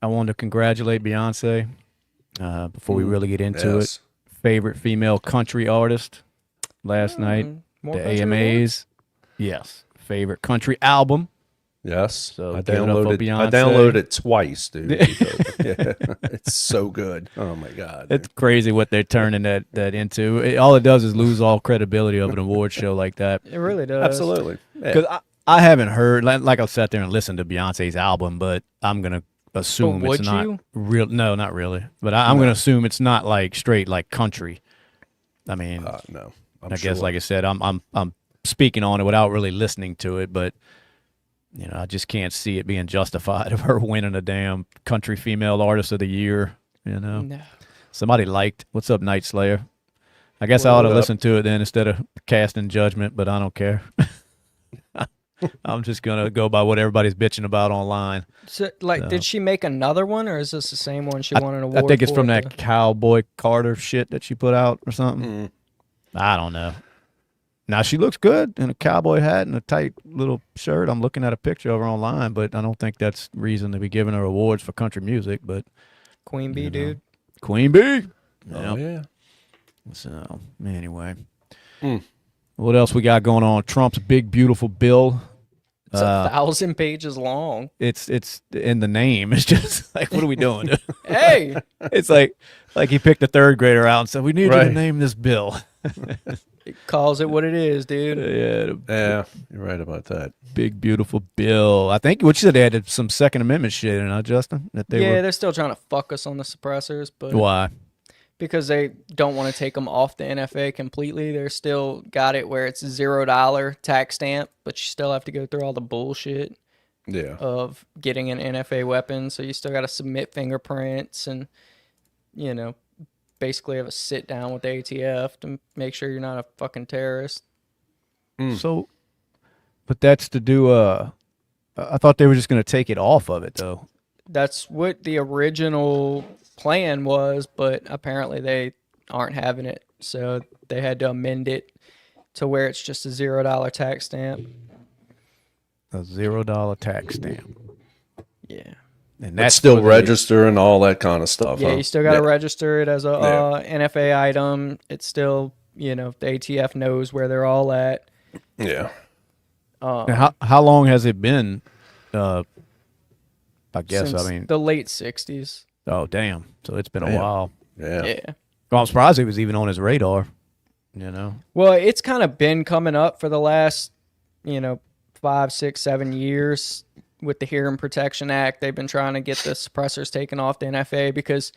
I wanted to congratulate Beyonce before we really get into it. Yes. Favorite female country artist last night. More The country AMAs. awards? Yes. Favorite country album. Yes. So I give it up for downloaded Beyonce. it twice, dude. because- yeah. It's so good. Oh my god. It's crazy what they're turning that into. All it does is lose all credibility of an award show like that. It really does. Absolutely. Yeah. Because I haven't heard, like I've sat there and listened to Beyonce's album, but I'm going to assume But it's would not you? real. No, not really. But I'm going to assume it's not like straight like country. I mean, No. I guess, like I said, I'm speaking on it without really listening to it, but I just can't see it being justified of her winning a damn country female artist of the year. No. Somebody liked "What's Up, Night Slayer." I guess I ought to listen to it then instead of casting judgment, but I don't care. I'm just gonna go by what everybody's bitching about online. So, did she make another one, or is this the same one she won an award I think it's for from at that Cowboy Carter shit that she put out or something. I don't know. Now she looks good in a cowboy hat and a tight little shirt. I'm looking at a picture of her online, but I don't think that's reason to be giving her awards for country music. But Queen Bee, dude? Queen Bee. Oh yeah. So what else we got going on? Trump's big beautiful bill. It's 1,000 pages long. It's in the name. It's just like, what are we doing? Hey! It's like he picked a third grader out and said, we need you to name this bill. It calls it what it is, dude. Yeah, you're right about that. Big beautiful bill. I think what you said, they added some Second Amendment shit in it, Justin? That they were... They're still trying to fuck us on the suppressors, but Why? because they don't want to take them off the NFA completely. They're still got it where it's $0 tax stamp, but you still have to go through all the bullshit Yeah. of getting an NFA weapon. So you still got to submit fingerprints and, basically have a sit down with the ATF to make sure you're not a fucking terrorist. So, but that's to do, I thought they were just going to take it off of it, though. That's what the original plan was, but apparently they aren't having it. So they had to amend it to where it's just a $0 tax stamp. A $0 tax stamp. Yeah. And That's still register and all that kind of stuff. Yeah, huh? you still got to register it as a Yeah. NFA item. It's still, the ATF knows where they're all at. Yeah. How long has it been? I guess, Since I mean, the late 60s. oh, damn. So it's been a Damn. while. Yeah. Yeah. Well, I'm surprised it was even on his radar, Well, it's kind of been coming up for the last, 5, 6, 7 years with the Hearing Protection Act. They've been trying to get the suppressors taken off the NFA because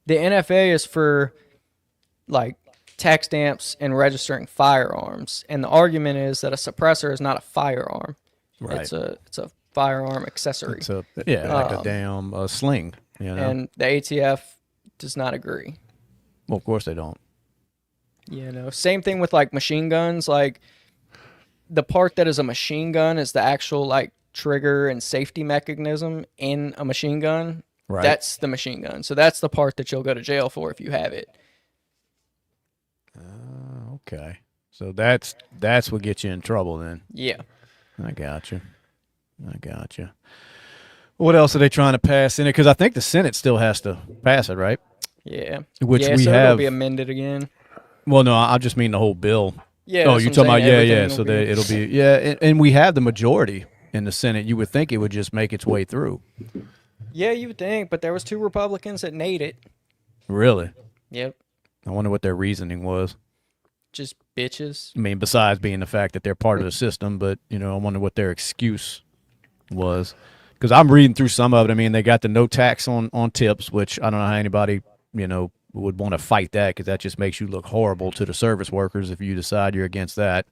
the NFA is for like tax stamps and registering firearms. And the argument is that a suppressor is not a firearm. Right. It's a firearm accessory. It's like a damn sling, And the ATF does not agree. Well, of course they don't. Same thing with like machine guns. Like the part that is a machine gun is the actual like trigger and safety mechanism in a machine gun. Right. That's the machine gun. So that's the part that you'll go to jail for if you have it. Okay. So that's what gets you in trouble then. Yeah. I got you. What else are they trying to pass in it? Because I think the Senate still has to pass it, right? Yeah. Which yeah, we so have. it'll be amended again. Well, no, I just mean the whole bill. Yeah. Oh, that's you're what talking I'm about saying. yeah. Everything So will be- it'll be and we have the majority in the Senate. You would think it would just make its way through. Yeah, you would think, but there was 2 Republicans that made it. Really? Yep. I wonder what their reasoning was. Just bitches. I mean, besides being the fact that they're part of the system, but I wonder what their excuse was. Because I'm reading through some of it. I mean, they got the no tax on tips, which I don't know how anybody would want to fight that, because that just makes you look horrible to the service workers if you decide you're against that.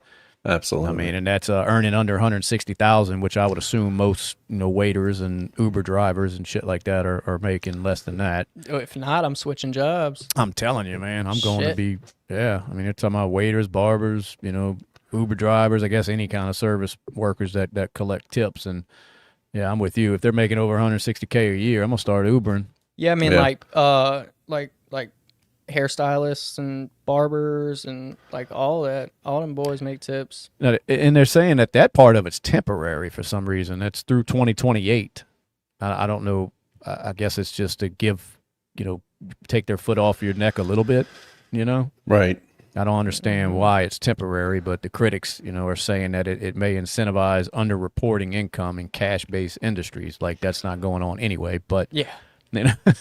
Absolutely. I mean, and that's earning under 160,000, which I would assume most waiters and Uber drivers and shit like that are making less than that. If not, I'm switching jobs. I'm telling you, man, I'm going to Shit. be I mean, they're talking about waiters, barbers, Uber drivers, I guess any kind of service workers that collect tips. And yeah, I'm with you. If they're making over 160K a year, I'm gonna start Ubering. Yeah, I mean, Yeah. like hairstylists and barbers and like all that. All them boys make tips. Now, and they're saying that part of it's temporary for some reason. That's through 2028. I don't know. I guess it's just to give, take their foot off your neck a little bit, Right. I don't understand why it's temporary, but the critics, are saying that it may incentivize underreporting income in cash-based industries. Like, that's not going on anyway, but Yeah.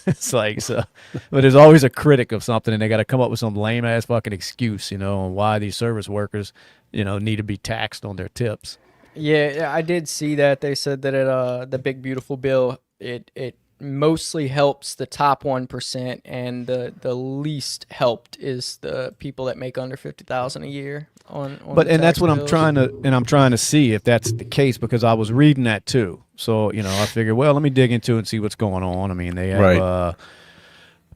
it's like, so, but there's always a critic of something, and they got to come up with some lame-ass fucking excuse, on why these service workers, need to be taxed on their tips. Yeah, I did see that. They said that the big beautiful bill, it mostly helps the top 1%, and the least helped is the people that make under 50,000 a year on But the and that's tax what bills. I'm trying to see if that's the case, because I was reading that too. So, I figured, well, let me dig into it and see what's going on. I mean, they have Right.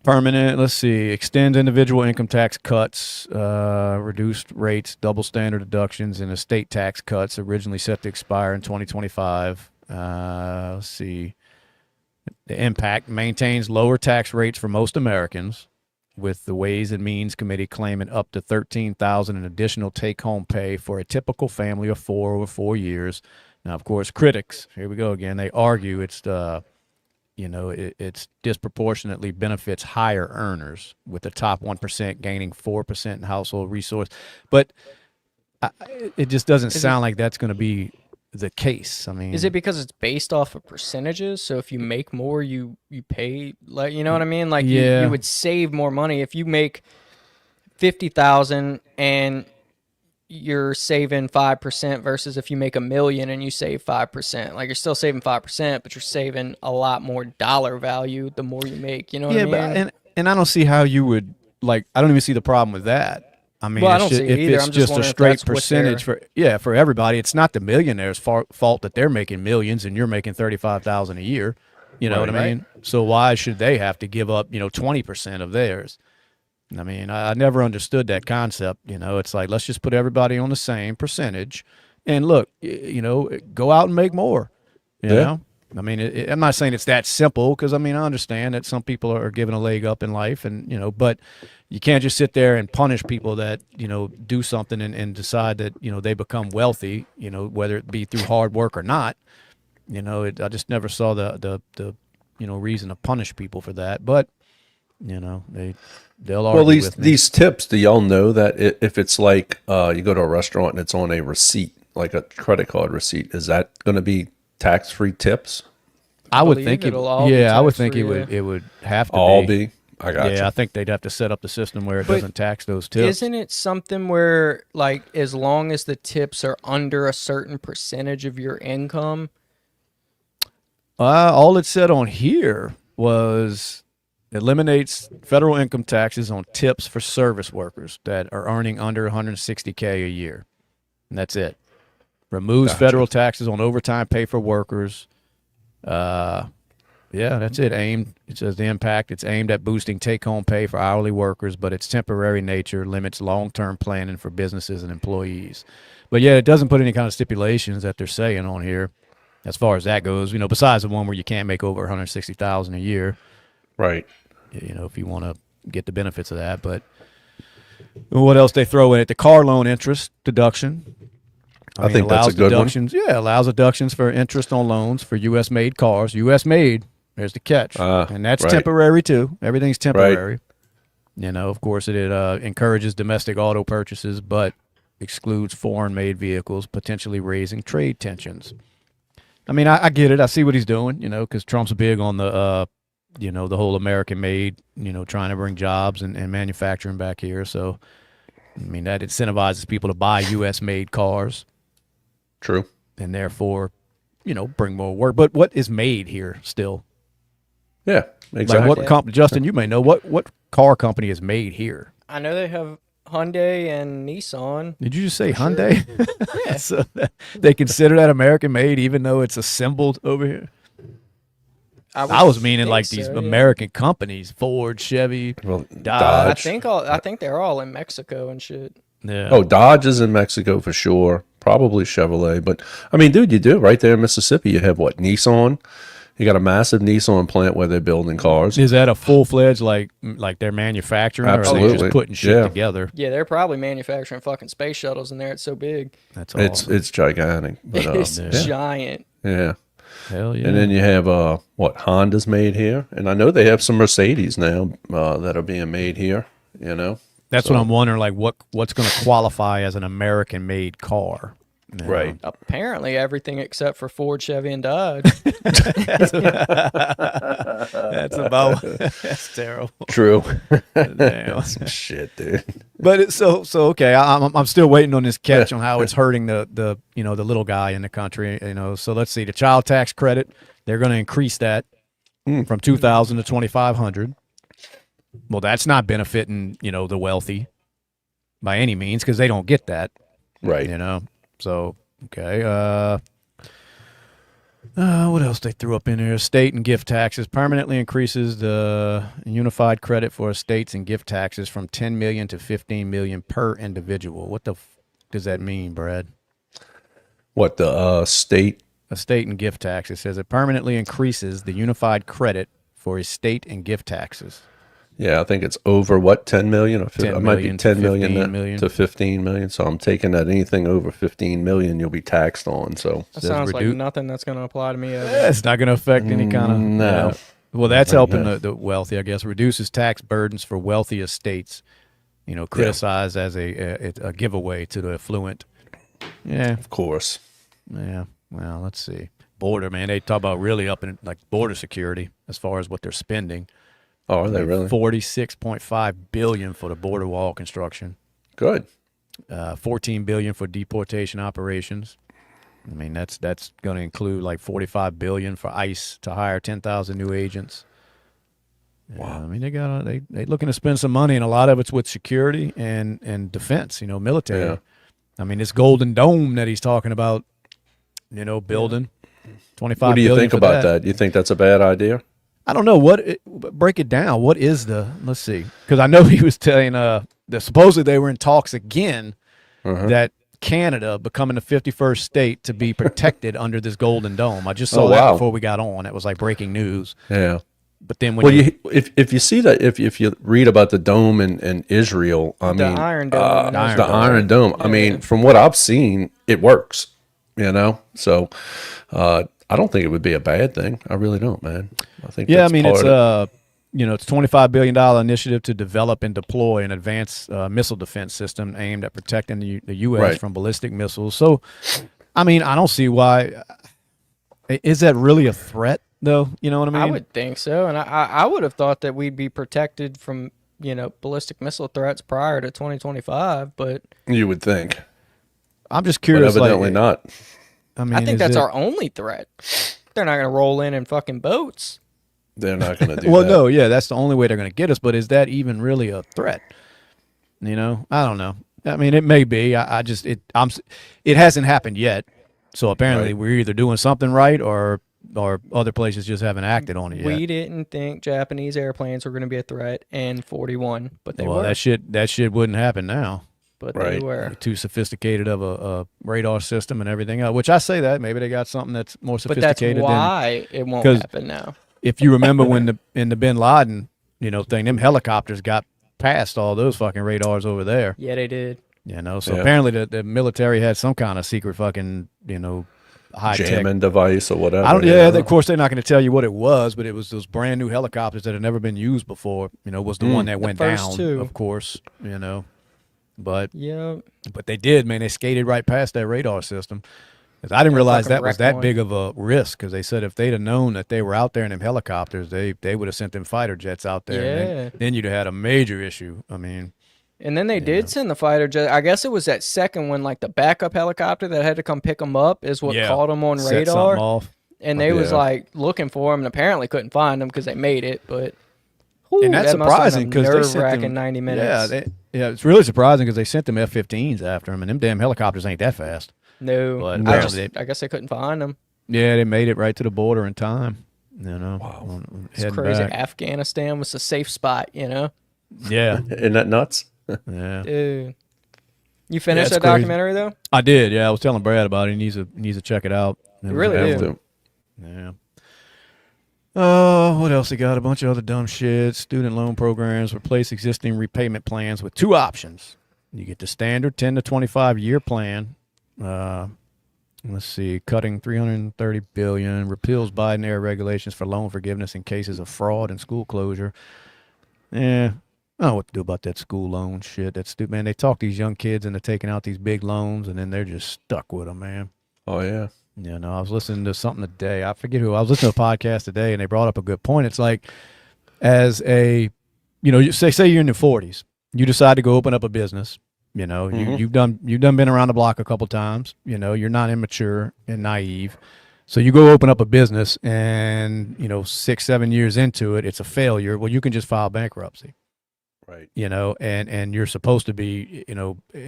permanent, let's see, extend individual income tax cuts, reduced rates, double standard deductions, and estate tax cuts originally set to expire in 2025. Let's see. The impact maintains lower tax rates for most Americans, with the Ways and Means Committee claiming up to $13,000 in additional take-home pay for a typical family of 4 over 4 years. Now, of course, critics, here we go again, they argue it's it's disproportionately benefits higher earners, with the top 1% gaining 4% in household resource. But it just doesn't sound like that's going to be the case. I mean, Is it because it's based off of percentages? So if you make more, you pay, like, you know what I mean? Like, Yeah. you would save more money if you make 50,000 and you're saving 5% versus if you make $1 million and you save 5%. Like, you're still saving 5%, but you're saving a lot more dollar value the more you make. You know what I mean? but and I don't see how you would, like, I don't even see the problem with that. I mean, Well, I it's don't just, see it if either. it's I'm just just a wondering if straight that's what percentage for everybody, it's not the millionaires' fault that they're making millions and you're making 35,000 a year. You know what I Right. mean? So why should they have to give up 20% of theirs? I mean, I never understood that concept. It's like, let's just put everybody on the same percentage, and look, go out and make more. You Yeah. know, I mean, I'm not saying it's that simple, because I mean, I understand that some people are given a leg up in life, and but you can't just sit there and punish people that do something and decide that they become wealthy. Whether it be through hard work or not. I just never saw the reason to punish people for that, but they'll argue Well, these with me. these tips, do y'all know that if it's like you go to a restaurant and it's on a receipt, like a credit card receipt, is that going to be tax-free tips? I would believe think it'll all be I would think tax-free, it would have to All be. be? I got Yeah, you. I think they'd have to set up the system where it But doesn't tax those tips. Isn't it something where, like, as long as the tips are under a certain percentage of your income? All it said on here was eliminates federal income taxes on tips for service workers that are earning under 160K a year, and that's it. Removes Gotcha. federal taxes on overtime pay for workers. Yeah, that's it. It says the impact. It's aimed at boosting take-home pay for hourly workers, but its temporary nature limits long-term planning for businesses and employees. But yeah, it doesn't put any kind of stipulations that they're saying on here, as far as that goes. Besides the one where you can't make over 160,000 a year. Right. If you want to get the benefits of that. But what else they throw in it? The car loan interest deduction. I think that's a good one. deductions. Yeah, allows deductions for interest on loans for U.S. made cars. U.S. made. There's the catch, and that's right. temporary too. Everything's temporary. Of course, it encourages domestic auto purchases, but excludes foreign-made vehicles, potentially raising trade tensions. I mean, I get it. I see what he's doing. Because Trump's big on the the whole American-made. Trying to bring jobs and manufacturing back here. So, I mean, that incentivizes people to buy U.S.-made cars. True. And therefore, bring more work. But what is made here still? Yeah, exactly. Like what company, Justin, you may know, what car company is made here? I know they have Hyundai and Nissan. Did you just say Hyundai? Yeah. So they consider that American made even though it's assembled over here? I was meaning think like these so, yeah. American companies, Ford, Chevy, Well, Dodge. I think they're all in Mexico and shit. Yeah. Oh, Dodge is in Mexico for sure. Probably Chevrolet. But, I mean, dude, you do. Right there in Mississippi, you have what? Nissan. You got a massive Nissan plant where they're building cars. Is that a full-fledged, like they're manufacturing? Or are they Absolutely. just putting shit Yeah. together? Yeah, they're probably manufacturing fucking space shuttles in there. It's so big. That's awesome. It's gigantic. But, It's yeah. giant. Yeah. Hell yeah. And then you have what Honda's made here, and I know they have some Mercedes now that are being made here. You know, That's So- what I'm wondering. Like, what's going to qualify as an American-made car? You know? right. Apparently everything except for Ford, Chevy, and Dodge. That's about. That's terrible. True. Damn. Some shit, dude. But so okay. I'm still waiting on this catch on how it's hurting the the little guy in the country. So let's see, the child tax credit. They're going to increase that from $2,000 to $2,500. Well, that's not benefiting the wealthy by any means because they don't get that. Right. So okay. What else they threw up in there? Estate and gift taxes permanently increases the unified credit for estates and gift taxes from $10 million to $15 million per individual. What the does that mean, Brad? What the state? Estate and gift tax. It says it permanently increases the unified credit for estate and gift taxes. Yeah, I think it's over what 10 million or 10 it might be million 10 to million 15 million. to 15 million. So I'm taking that anything over 15 million you'll be taxed on. So That Says sounds like redu- nothing that's going to apply to me ever. It's not going to affect any kind of No. Well, that's helping no. the wealthy, I guess. Reduces tax burdens for wealthy estates. Criticized as a giveaway to the affluent. Yeah, of course. yeah. Well, let's see. Border, man. They talk about really up in like border security as far as what they're spending. Oh, are they really? $46.5 billion for the border wall construction. Good. $14 billion for deportation operations. I mean, that's going to include like $45 billion for ICE to hire 10,000 new agents. Wow. I mean, they looking to spend some money, and a lot of it's with security and defense. Military. Yeah. I mean, this Golden Dome that he's talking about, building. $25 What do you billion think for about that? You think that's a bad idea? I don't know break it down. What is let's see. Because I know he was telling that supposedly they were in talks again that Canada becoming the 51st state to be protected under this Golden Dome. I just saw that wow. before we got on. It was like breaking news. Yeah. But then when if you see that if you read about the dome in Israel, I The mean Iron Dome. the Iron Dome. I mean, from what I've seen, it works. So I don't think it would be a bad thing. I really don't, man. I think yeah, I that's mean part it's of it's $25 billion initiative to develop and deploy an advanced missile defense system aimed at protecting the U.S. Right. from ballistic missiles. So, I mean, I don't see why. Is that really a threat, though? You know what I mean? I would think so. And I would have thought that we'd be protected from, ballistic missile threats prior to 2025. But you would think, I'm just but curious. evidently not. I mean, I think is that's it- our only threat. They're not going to roll in fucking boats. They're not going to do Well, that. no, yeah, that's the only way they're going to get us. But is that even really a threat? I don't know. I mean, it may be. It hasn't happened yet. So apparently, Right. we're either doing something right or other places just haven't acted on it yet. We didn't think Japanese airplanes were going to be a threat in 41, but they Well, were. that shit wouldn't happen now. But Right. they were. Too sophisticated of a radar system and everything else. Which I say that maybe they got something that's more But that's sophisticated. why it won't 'cause- happen now. If you remember when in the Bin Laden thing, them helicopters got past all those fucking radars over there. Yeah, they did. So Yeah. apparently the military had some kind of secret fucking high tech. Jamming device or whatever. I don't. Yeah, of course they're not going to tell you what it was, but it was those brand new helicopters that had never been used before. Was the one that went first down. two. Of course, but Yeah. they did, man. They skated right past that radar system. 'Cause I didn't realize fucking that was wrecked that one. big of a risk. Because they said if they'd have known that they were out there in them helicopters, they would have sent them fighter jets out there. And Yeah. then you'd have had a major issue. I mean, And then they did send the fighter jet. I guess it was that second one, like the backup helicopter that had to come pick them up, is what caught them on set something radar. off. And they was Yeah. like looking for them, and apparently couldn't find them because they made it. But And that's surprising because they sent nerve-wracking them 90 minutes. Yeah, it's really surprising because they sent them F-15s after them, and them damn helicopters ain't that fast. No, But I apparently guess they couldn't find them. Yeah, they made it right to the border in time. Wow. It's heading crazy. back. Afghanistan was a safe spot, Yeah, Isn't that nuts? yeah. Dude. You finished it's that crazy. documentary though? I did. Yeah, I was telling Brad about it. He needs to check it out. You really Have do. to. Yeah. Oh, what else they got? A bunch of other dumb shit. Student loan programs replace existing repayment plans with two options. You get the standard 10 to 25 year plan, Let's see, cutting 330 billion, repeals Biden era regulations for loan forgiveness in cases of fraud and school closure. Yeah, I don't know what to do about that school loan shit. That's stupid, man. They talk these young kids into taking out these big loans, and then they're just stuck with them, man. Oh yeah. You know, I was listening to something today. I forget who. I was listening to a podcast today, and they brought up a good point. It's like, as a, you know, say you're in your 40s, you decide to go open up a business. You know, you've done been around the block a couple times. You know, you're not immature and naive. So you go open up a business, and 6-7 years into it, it's a failure. Well, you can just file bankruptcy. Right. You know, and you're supposed to be, in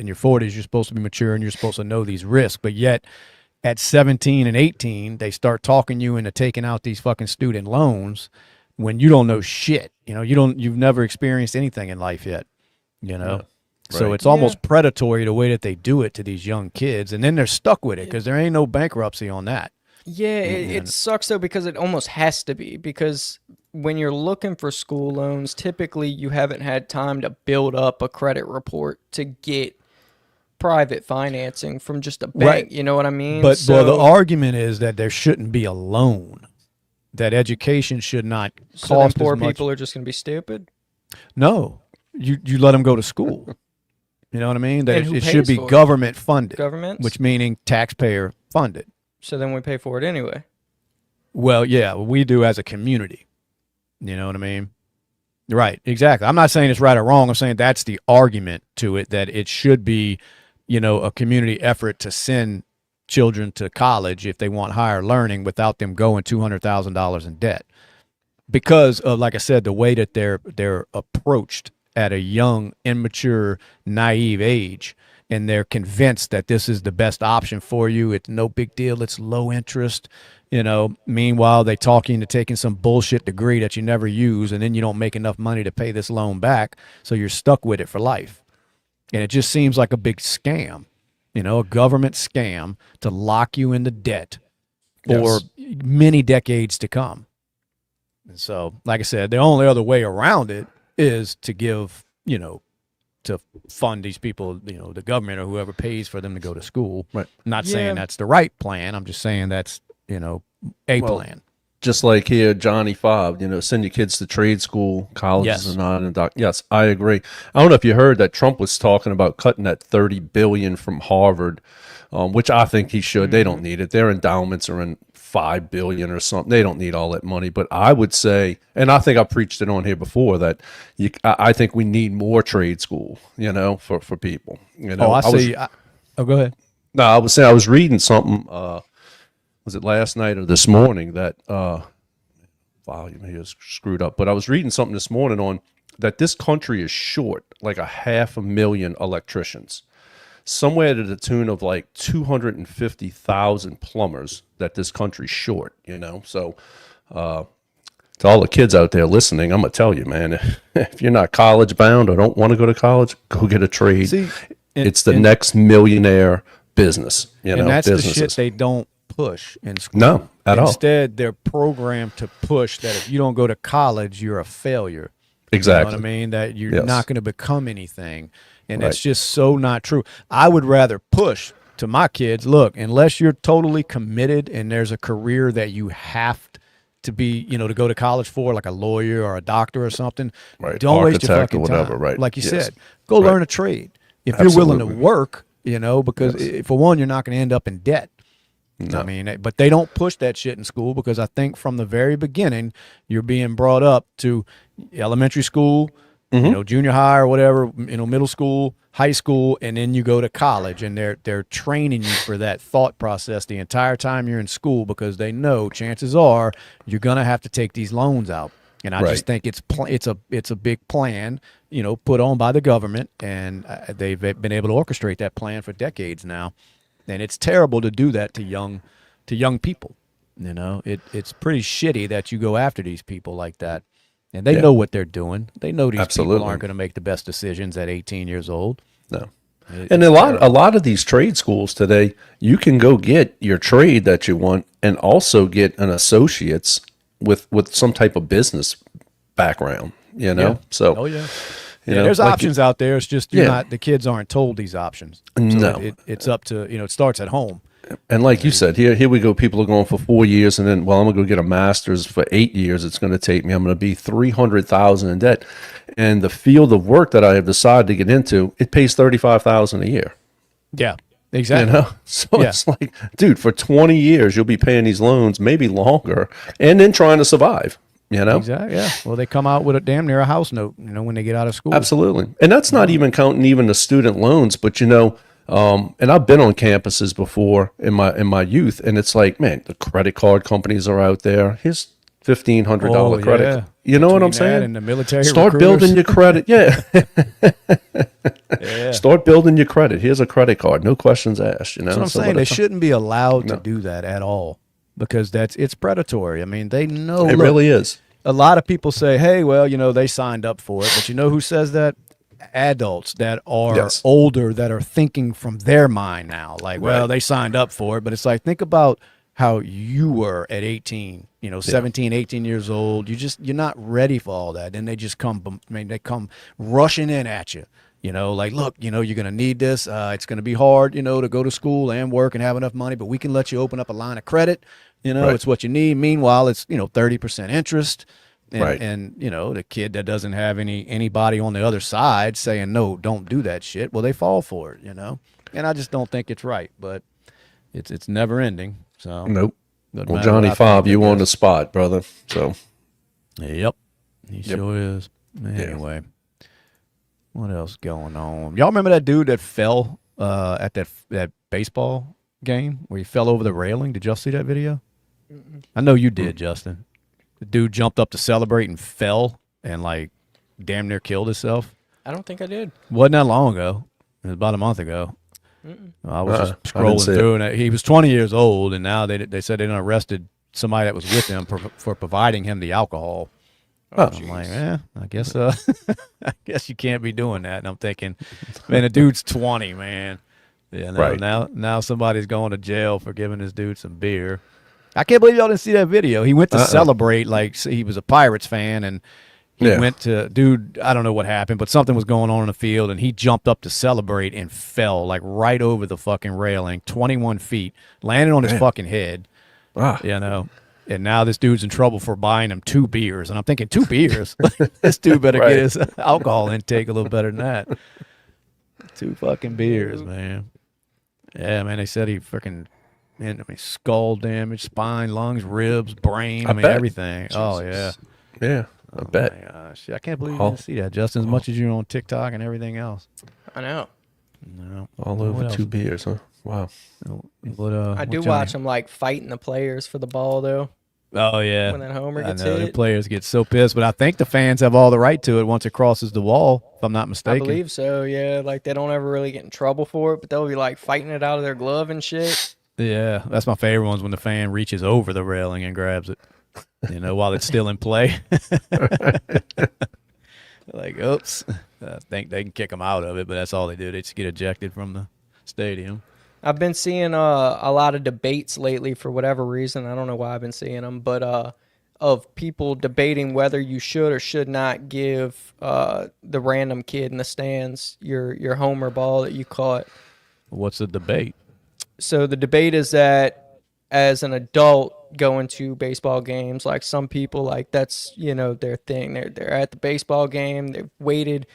your 40s, you're supposed to be mature and you're supposed to know these risks. But yet, at 17 and 18, they start talking you into taking out these fucking student loans when you don't know shit. You know, you've never experienced anything in life yet. You know. Yeah. So Right. it's almost predatory the way that they do it to these young kids, and then they're stuck with it because there ain't no bankruptcy on that. Yeah, it sucks though because it almost has to be, because when you're looking for school loans, typically you haven't had time to build up a credit report to get private financing from just a bank. Right. You know what I mean? But well, the argument is that there shouldn't be a loan, that education should not so then cost poor as much. people are just going to be stupid. No, you let them go to school. You know what I mean? That And who it should pays be for it? government funded, Governments? which meaning taxpayer funded. So then we pay for it anyway. Well, yeah, we do as a community. You know what I mean? Right, exactly. I'm not saying it's right or wrong. I'm saying that's the argument to it, that it should be, a community effort to send children to college if they want higher learning without them going $200,000 in debt. Because of, like I said, the way that they're approached at a young, immature, naive age, and they're convinced that this is the best option for you. It's no big deal. It's low interest. Meanwhile, they talk you into taking some bullshit degree that you never use, and then you don't make enough money to pay this loan back, so you're stuck with it for life. And it just seems like a big scam, a government scam to lock you into debt for many decades to come. And so, like I said, the only other way around it is to give, to fund these people, the government or whoever pays for them to go to school. Right. Not Yeah. saying that's the right plan. I'm just saying that's, a plan. Just like here, Johnny Fobb, send your kids to trade school, colleges Yes. are not in Yes, I agree. I don't know if you heard that Trump was talking about cutting that $30 billion from Harvard, which I think he should. They don't need it. Their endowments are in $5 billion or something. They don't need all that money. But I would say, and I think I preached it on here before, that I think we need more trade school, for people. I see. Go ahead. No, I was saying, I was reading something. Was it last night or this morning that volume here is screwed up? But I was reading something this morning on that this country is short like 500,000 electricians, somewhere to the tune of like 250,000 plumbers that this country's short. So to all the kids out there listening, I'm gonna tell you, man, if you're not college bound or don't want to go to college, go get a trade. See, it's the next millionaire business. And that's businesses. the shit they don't push in school. No, at all. Instead, they're programmed to push that if you don't go to college, you're a failure. Exactly. You know what I mean? That you're Yes. not going to become anything. And Right. that's just so not true. I would rather push to my kids, look, unless you're totally committed and there's a career that you have to be, to go to college for, like a lawyer or a doctor or something, Right. don't waste your Architect or fucking whatever, time. right. Like you Yes. said, go Right. learn a trade. If you're willing to Absolutely. work, because for one, you're not going to end up in debt. No. I mean, but they don't push that shit in school because I think from the very beginning, you're being brought up to elementary school, junior high or whatever, middle school, high school, and then you go to college, and they're training you for that thought process the entire time you're in school because they know chances are you're gonna have to take these loans out. And I just think it's a big plan, put on by the government, and they've been able to orchestrate that plan for decades now. And it's terrible to do that to young people. It's pretty shitty that you go after these people like that. And they know what they're doing. They know these people aren't going to make the best decisions at 18 years old. No. And a lot of these trade schools today, you can go get your trade that you want and also get an associate's with some type of business background, So Oh yeah. you Yeah, know, there's like options out there. It's just the kids aren't told these options. So No. it's up to, it starts at home. And like you said, here we go. People are going for 4 years, and then, well, I'm gonna go get a master's for 8 years. It's going to take me. I'm going to be 300,000 in debt, and the field of work that I have decided to get into, it pays 35,000 a year. Yeah, You exactly. know, so Yeah. it's like, dude, for 20 years you'll be paying these loans, maybe longer, and then trying to survive. You know, Exactly. Yeah. Well, they come out with a damn near a house note, when they get out of school. absolutely. And that's not even counting even the student loans, but and I've been on campuses before in my youth, and it's like, man, the credit card companies are out there. Here's $1,500 credit. yeah. You know what I'm Between that saying? and the military Start recruiters. building your credit. Yeah. Yeah. Start building your credit. Here's a credit card. No questions asked. You know, That's what I'm So saying. by They the time- shouldn't be allowed to do that at all because it's predatory. I mean, they know. It look, really is. a lot of people say, hey, well, they signed up for it. But you know who says that? Adults that are Yes. older that are thinking from their mind now. Like, well, Right. they signed up for it. But it's like, think about how you were at 18, 17, 18 years old. You're not ready for all that. Then they just they come rushing in at you. Like, look, you're going to need this. It's going to be hard, to go to school and work and have enough money, but we can let you open up a line of credit. Right. It's what you need. Meanwhile, it's, 30% interest. And, Right. and the kid that doesn't have anybody on the other side saying, no, don't do that shit. Well, they fall for it, and I just don't think it's right, but it's never ending. So Nope. doesn't Well, matter what Johnny I think, Fobb, I you on the guess. spot, brother. So Yep. He sure is. Anyway, what else going on? Y'all remember that dude that fell at that baseball game where he fell over the railing? Did y'all see that video? I know you did, Justin. The dude jumped up to celebrate and fell and like damn near killed himself. I don't think I did. Wasn't that long ago. It was about a month ago. I was just I didn't scrolling see it. through, and he was 20 years old, and now they said they done arrested somebody that was with him for providing him the alcohol. I'm like, I guess I guess you can't be doing that. And I'm thinking, man, the dude's 20, man. Right. Now somebody's going to jail for giving this dude some beer. I can't believe y'all didn't see that video. He went to celebrate like he was a Pirates fan, and he went to, dude, I don't know what happened, but something was going on in the field, and he jumped up to celebrate and fell like right over the fucking railing, 21 feet, landed on his fucking head, and now this dude's in trouble for buying him 2 beers. And I'm thinking, 2 beers? This dude better get his alcohol intake a little better than that. 2 fucking beers, man. Yeah, man, they said he freaking... skull damage, spine, lungs, ribs, brain. I mean, bet. everything. Oh, yeah. yeah, I bet. My gosh. I can't believe you didn't see that, Justin, as much as you're on TikTok and everything else. I know. No. All What over else? 2 beers, huh? Wow. What, I do watch them like fighting the players for the ball though. Oh, yeah. When that homer I gets know. The hit. players get so pissed, but I think the fans have all the right to it once it crosses the wall, if I'm not I mistaken. believe so. Yeah, like they don't ever really get in trouble for it, but they'll be like fighting it out of their glove and shit. Yeah, that's my favorite ones when the fan reaches over the railing and grabs it, while it's still in play. Like, oops. I think they can kick them out of it, but that's all they do. They just get ejected from the stadium. I've been seeing a lot of debates lately for whatever reason. I don't know why I've been seeing them, but of people debating whether you should or should not give the random kid in the stands your homer ball that you caught. What's the debate? So the debate is that as an adult going to baseball games, like some people, like that's their thing. They're at the baseball game. They've waited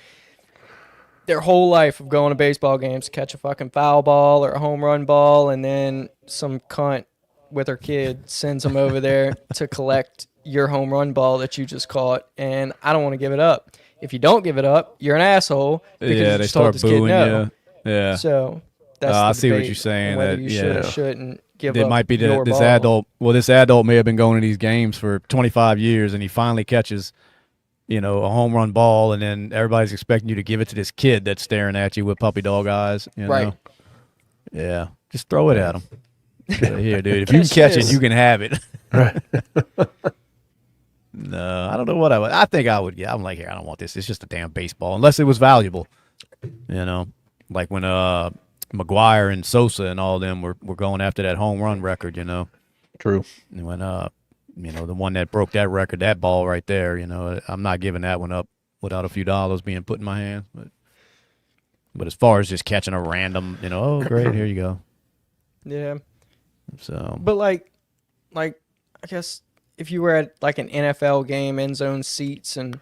their whole life of going to baseball games to catch a fucking foul ball or a home run ball, and then some cunt with her kid sends them over there to collect your home run ball that you just caught, and I don't want to give it up. If you don't give it up, you're an asshole because you They just told start this kid booing no. you. Yeah. So that's I the see what debate you're saying, on whether that, you should or yeah. shouldn't give It up might be your this ball. adult. Well, this adult may have been going to these games for 25 years, and he finally catches, a home run ball, and then everybody's expecting you to give it to this kid that's staring at you with puppy dog eyes. Right. Yeah. Just throw it at him. Here, dude. If you can catch it, you can have it. Right. No, I don't know what I would. I think I would. Yeah, I'm like, here, I don't want this. It's just a damn baseball, unless it was valuable. Like when McGuire and Sosa and all them were going after that home run record. True. And when the one that broke that record, that ball right there. I'm not giving that one up without a few dollars being put in my hand. But as far as just catching a random, oh great, here you go. Yeah. So, But like I guess if you were at like an NFL game, end zone seats, and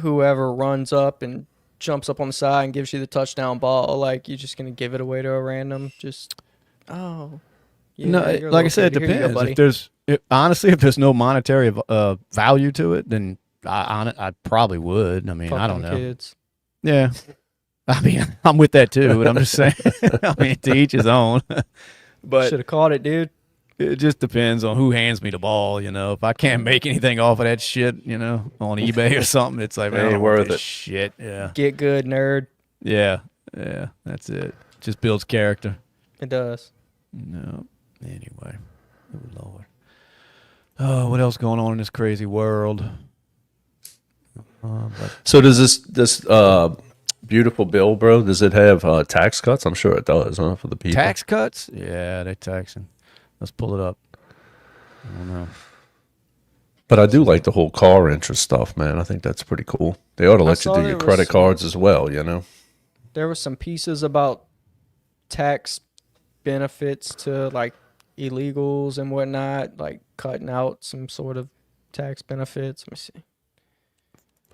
whoever runs up and jumps up on the side and gives you the touchdown ball, like you're just gonna give it away to a random, just yeah, no, you're like I said, it located. Here you go, depends. buddy. Honestly, if there's no monetary value to it, then I probably would. I mean, Fuck I don't them know. kids. Yeah. I mean, I'm with that too, but I'm just saying. I mean, to each his own. But Should have caught it, dude. it just depends on who hands me the ball. If I can't make anything off of that shit, on eBay or something, it's like, man, I Ain't don't want worth this it. shit. Yeah. Get good, nerd. Yeah. Yeah. That's it. Just builds character. It does. No. Anyway. Oh, Lord. Oh, what else going on in this crazy world? So does this beautiful bill, bro? Does it have tax cuts? I'm sure it does, huh? For the people. Tax cuts? Yeah, they're taxing. Let's pull it up. I don't know. But I do like the whole car interest stuff, man. I think that's pretty cool. They ought to let you saw do there your was credit some- cards as well, There were some pieces about tax benefits to like illegals and whatnot, like cutting out some sort of tax benefits. Let me see.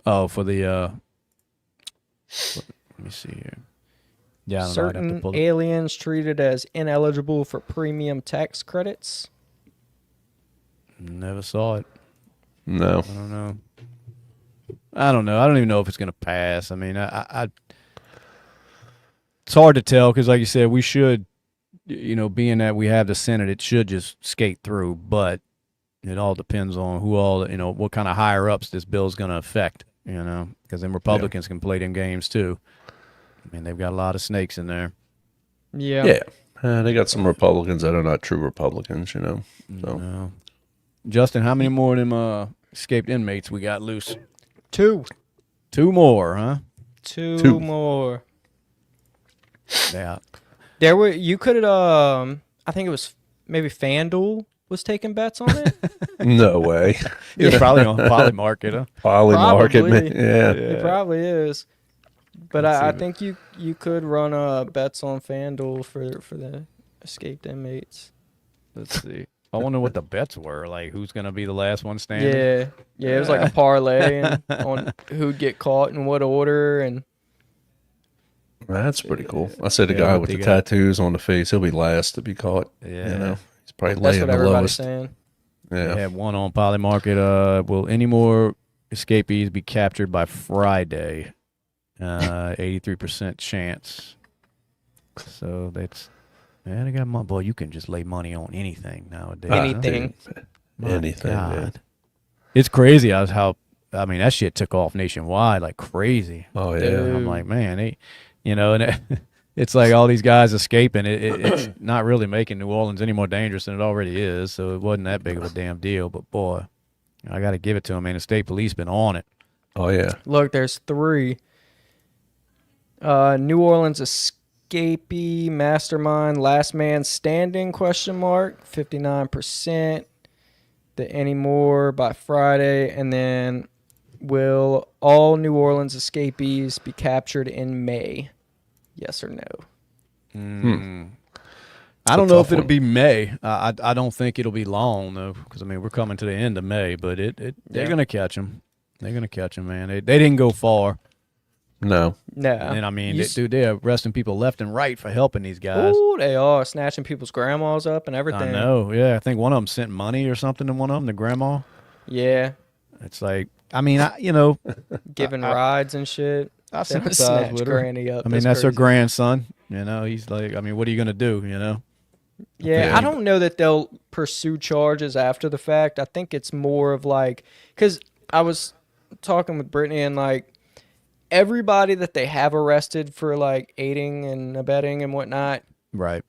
Oh, for the let me see here. Yeah, I don't know. I'd have to Certain pull it. aliens treated as ineligible for premium tax credits. Never saw it. No. I don't know. I don't even know if it's gonna pass. I mean, I it's hard to tell because, like you said, we should, being that we have the Senate, it should just skate through. But it all depends on who all, what kind of higher ups this bill is gonna affect. Because then Republicans can play them games too. I mean, they've got a lot of snakes in there. Yeah. Yeah. They got some Republicans that are not true Republicans, So No. Justin, how many more of them escaped inmates we got loose? Two more, huh? Two. more. Yeah. There were you could have I think it was maybe FanDuel was taking bets on it. no way. It's probably on Poly Market, huh? Poly market, Probably. man. Yeah. It probably is. But Let's I see. think you could run bets on FanDuel for the escaped inmates. Let's see. I wonder what the bets were. Like, who's going to be the last one standing? Yeah, it was like a parlay on who'd get caught in what order, and That's pretty cool. I said the Yeah, guy what with they the got. tattoos on the face, he'll be last to be caught. Yeah. He's probably that's laying what the everybody's lowest. saying. They Yeah. had one on Poly Market. Will any more escapees be captured by Friday? 83% chance. So that's, they got money. Boy, you can just lay money on anything nowadays. huh? Anything. My Anything, God. man. It's crazy how I mean, that shit took off nationwide like crazy. Oh yeah. Dude. I'm like, man, and it's like all these guys escaping. It's not really making New Orleans any more dangerous than it already is. So it wasn't that big of a damn deal. But boy, I got to give it to them, man. The state police been on it. Oh yeah. Look, there's three. New Orleans escapee mastermind last man standing ? 59%. The any more by Friday, and then will all New Orleans escapees be captured in May? Yes or no? I don't know if tough it'll one. be May. I don't think it'll be long though, because I mean we're coming to the end of May. But they're Yeah. gonna catch them. They're gonna catch them, man. They didn't go far. No. No. And I mean, You they're arresting people left and right for helping these guys. Ooh, they are snatching people's grandmas up and everything. I know. Yeah, I think one of them sent money or something to one of them, the grandma. Yeah, It's like, I mean, giving rides and shit. I They sympathize snatch with her. Granny up. I mean, that's her crazy. grandson. He's like, I mean, what are you gonna do? Yeah, Yeah. I don't know that they'll pursue charges after the fact. I think it's more of like, because I was talking with Brittany and like everybody that they have arrested for like aiding and abetting and whatnot, Right.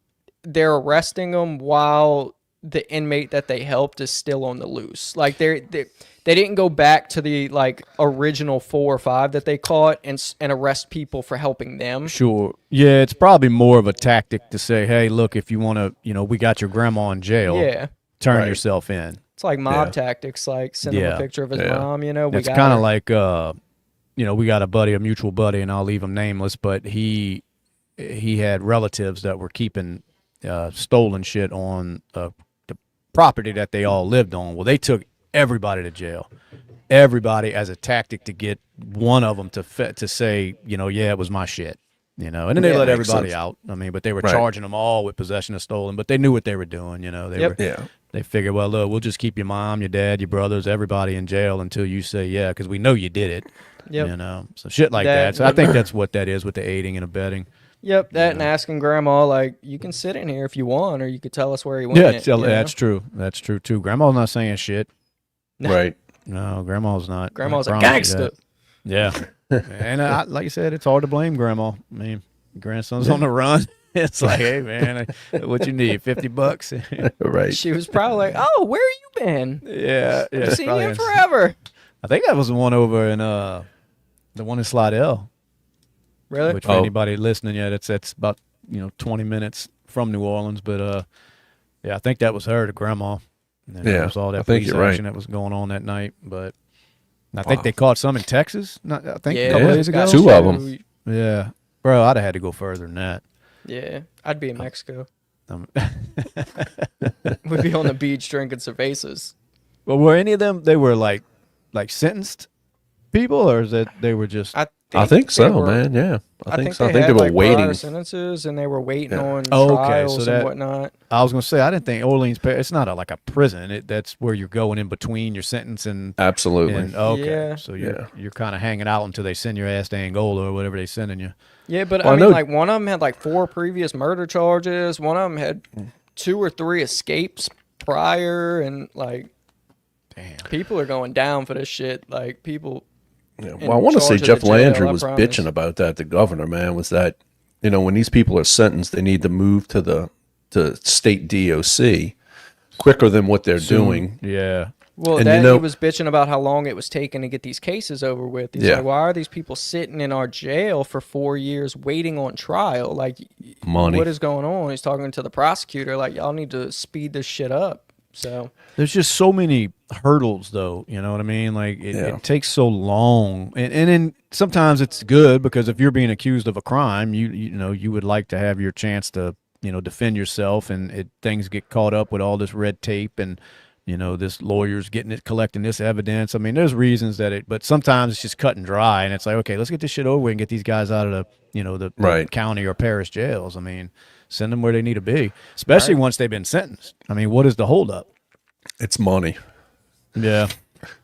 they're arresting them while the inmate that they helped is still on the loose. Like they didn't go back to the like original 4 or 5 that they caught and arrest people for helping them. Sure. Yeah, it's probably more of a tactic to say, hey, look, if you want to, we got your grandma in jail. Yeah. Turn Right. yourself in. It's like mob Yeah. tactics, like send him Yeah. a picture of his Yeah. mom, we It's got kind of her. like, we got a mutual buddy, and I'll leave him nameless, but he had relatives that were keeping stolen shit on the property that they all lived on. Well, they took everybody to jail. Everybody as a tactic to get one of them to say, yeah, it was my shit, and then they Yeah, let makes everybody sense. out. I mean, but they were Right. charging them all with possession of stolen, but they knew what they were doing. Yeah. They figured, well, look, we'll just keep your mom, your dad, your brothers, everybody in jail until you say yeah, because we know you did it. Yep. So shit like That- that. So I think that's what that is with the aiding and abetting. Yep, that and asking grandma, like, you can sit in here if you want, or you could tell us where he went. Yeah, it, you know? that's true. That's true too. Grandma's not saying shit. Right. No, grandma's not. Grandma's I a promise you gangster. that. Yeah, and like you said, it's hard to blame grandma. I mean, grandson's on the run. It's like, hey man, what you need? $50? Right. She was probably like, "Oh, where you been? Yeah, I've seen probably you in forever." I think that was the one over in the one in Slidell. Really? Which for Oh. anybody listening, that's about 20 minutes from New Orleans, but yeah, I think that was her, the grandma. And Yeah, there was all that I think police you're right. action that was going on that night, but I think Wow. they caught some in Texas. I think a couple Yeah, days ago. two of 'em. Yeah, bro, I'd have had to go further than that. Yeah, I'd be in Mexico. Um, We'd be on the beach drinking cervezas. Well, were any of them? They were like sentenced people, or is that they were just? I think they so, were- man. Yeah. I think so. I they think they had, were like, prior waiting. sentences, and they were waiting Yeah. on Oh, okay, trials so and that- whatnot. I was gonna say I didn't think Orleans. It's not like a prison. That's where you're going in between your sentence and. Absolutely. Okay, Yeah. so you're kind of hanging out until they send your ass to Angola or whatever they sending you. Yeah, but Well, I I mean, know- like, one of them had like 4 previous murder charges. One of them had 2 or 3 escapes prior, and like, Damn. people are going down for this shit. Like, people. Yeah. in Well, I want to say charge of Jeff the jail, Landry I was promise. bitching about that. The governor, man, was that when these people are sentenced, they need to move to the state DOC quicker than what they're doing. Yeah. Well, And, he was bitching about how long it was taking to get these cases over with. He's Yeah. like, why are these people sitting in our jail for 4 years waiting on trial? Like, Money. what is going on? He's talking to the prosecutor, like, y'all need to speed this shit up. So, There's just so many hurdles, though. You know what I mean? Like Yeah. it takes so long, and then sometimes it's good because if you're being accused of a crime, you would like to have your chance to defend yourself, and things get caught up with all this red tape and this lawyer's collecting this evidence. I mean, there's reasons but sometimes it's just cut and dry, and it's like, okay, let's get this shit over with and get these guys out of the Right. county or parish jails. I mean, send them where they need to be, especially once they've been sentenced. I mean, what is the holdup? It's money. Yeah.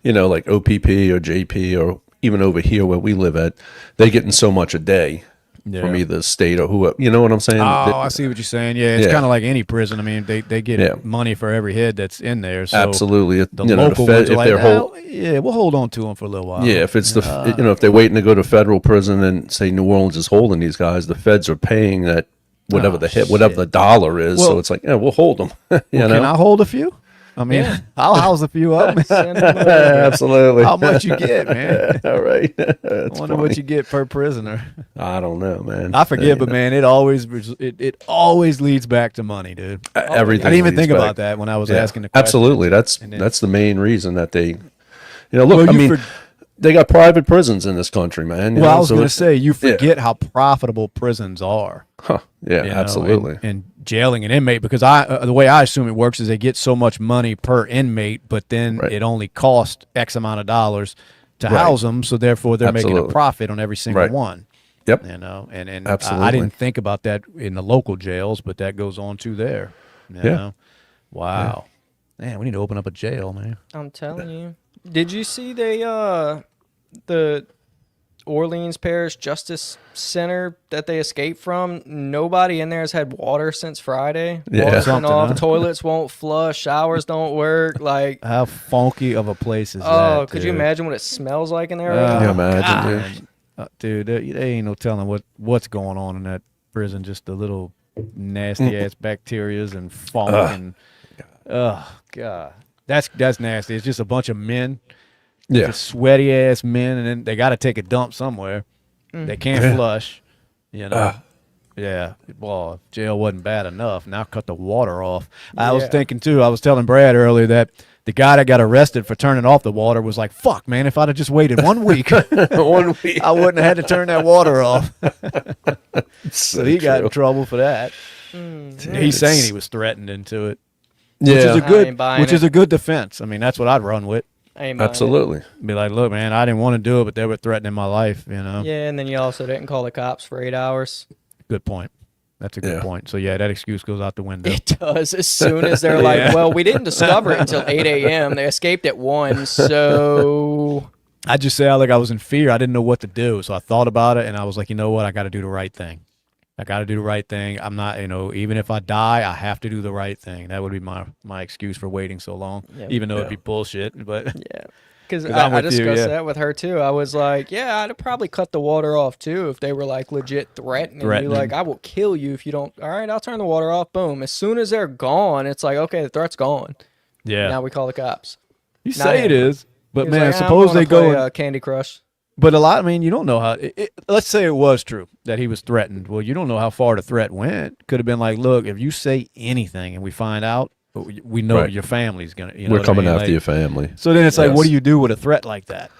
Like OPP or JP or even over here where we live at, they're getting so much a day from either state or whoever. You know what I'm saying? Oh, I see what you're saying. Yeah, it's Yeah. kind of like any prison. I mean, they get Yeah. money for every head that's in there. So Absolutely. The The local Fed, ones are if like, they're yeah, we'll hold on to them for a little while. yeah, if it's if they're waiting to go to federal prison and say New Orleans is holding these guys, the feds are paying that whatever whatever the dollar is. Well- so it's like, yeah, we'll hold them. Can I hold a few? I mean, I'll house a few of them. send them over. Absolutely. How much you get, man? All right. I That's wonder funny. what you get per prisoner. I don't know, man. I forget, but man, it always leads back to money, dude. Everything. I didn't even leads think back. about that when I was Yeah. asking the question. Absolutely. That's And then- that's the main reason that they, look. Well, I you mean, they got private prisons in this country, man. you Well, know, I was so going to it's- say, you forget how profitable prisons are. Huh, yeah, you know, absolutely. and jailing an inmate, because the way I assume it works is they get so much money per inmate, but then Right. it only costs X amount of dollars to Right. house them, so therefore they're making a Absolutely. profit on every single Right. one. Yep. And Absolutely. I didn't think about that in the local jails, but that goes on too there. You Yeah. know? Wow. Man, we need to open up a jail, man. I'm telling you. Did you see the Orleans Parish Justice Center that they escaped from? Nobody in there has had water since Friday. Yeah. Water's been Something, off. huh? Toilets won't flush. Showers don't work. Like, How funky of a place is that? oh, could you dude? imagine what it smells like in there? Oh, right Can you now? imagine, God. dude? Dude, there ain't no telling what's going on in that prison. Just the little nasty ass bacterias and funk and oh god, that's nasty. It's just a bunch of men, Yeah. just sweaty ass men, and then they got to take a dump somewhere. They can't flush, you know. Yeah, well, jail wasn't bad enough. Now cut the water off. I was Yeah. thinking too. I was telling Brad earlier that the guy that got arrested for turning off the water was like, "Fuck, man! If I'd have just waited 1 week." 1 week. I wouldn't have had to turn that water off. So So he got in true. trouble for that. He's saying he was threatened into it, Yeah, which is a good defense. I mean, that's what I'd run with. I ain't buying it. absolutely. Be like, look, man, I didn't want to do it, but they were threatening my life. Yeah, and then you also didn't call the cops for 8 hours. Good point. That's a good Yeah. point. So yeah, that excuse goes out the window. It does. As soon as they're like, well, we didn't discover it until 8 a.m. They escaped at 1, so... I just say, like, I was in fear. I didn't know what to do. So I thought about it, and I was like, you know what? I got to do the right thing. I got to do the right thing. I'm not, even if I die, I have to do the right thing. That would be my excuse for waiting so long, even though it'd be bullshit. But Yeah. Because I'm I with you, discussed yeah. that with her, too. I was like, yeah, I'd have probably cut the water off, too, if they were, like, legit threatening. Be like, I will kill you if you don't. All right, I'll turn the water off. Boom. As soon as they're gone, it's like, okay, the threat's gone. yeah, Now we call the cops. you say it is, but He was man, like, suppose they go. play, Candy Crush. But a lot. I mean, you don't know how. Let's say it was true that he was threatened. Well, you don't know how far the threat went. Could have been like, look, if you say anything and we find out, we know Right. your family's gonna. We're coming after your family. So then it's like, Yes. what do you do with a threat like that?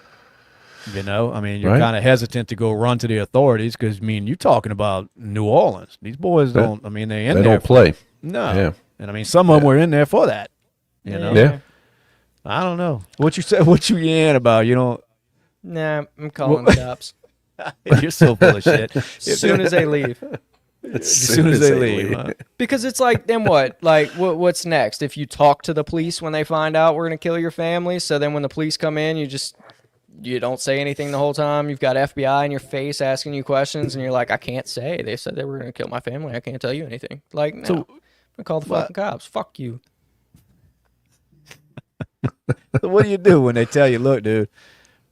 I mean, you're Right. kind of hesitant to go run to the authorities because, you're talking about New Orleans. These boys don't. I mean, they in They there. don't play. No. Yeah. And I mean, some of them were in there for that. You know. Yeah. I don't know what you said. What you yan about? You know. Nah, I'm calling the cops. You're so full of shit. As soon as they leave. As soon as they leave. Huh? Because it's like, then what? Like, what's next? If you talk to the police when they find out we're going to kill your family, so then when the police come in, you don't say anything the whole time. You've got FBI in your face asking you questions, and you're like, I can't say. They said they were going to kill my family. I can't tell you anything. Like, no. So- I'm going to call the fucking cops. Fuck you. So what do you do when they tell you, look, dude,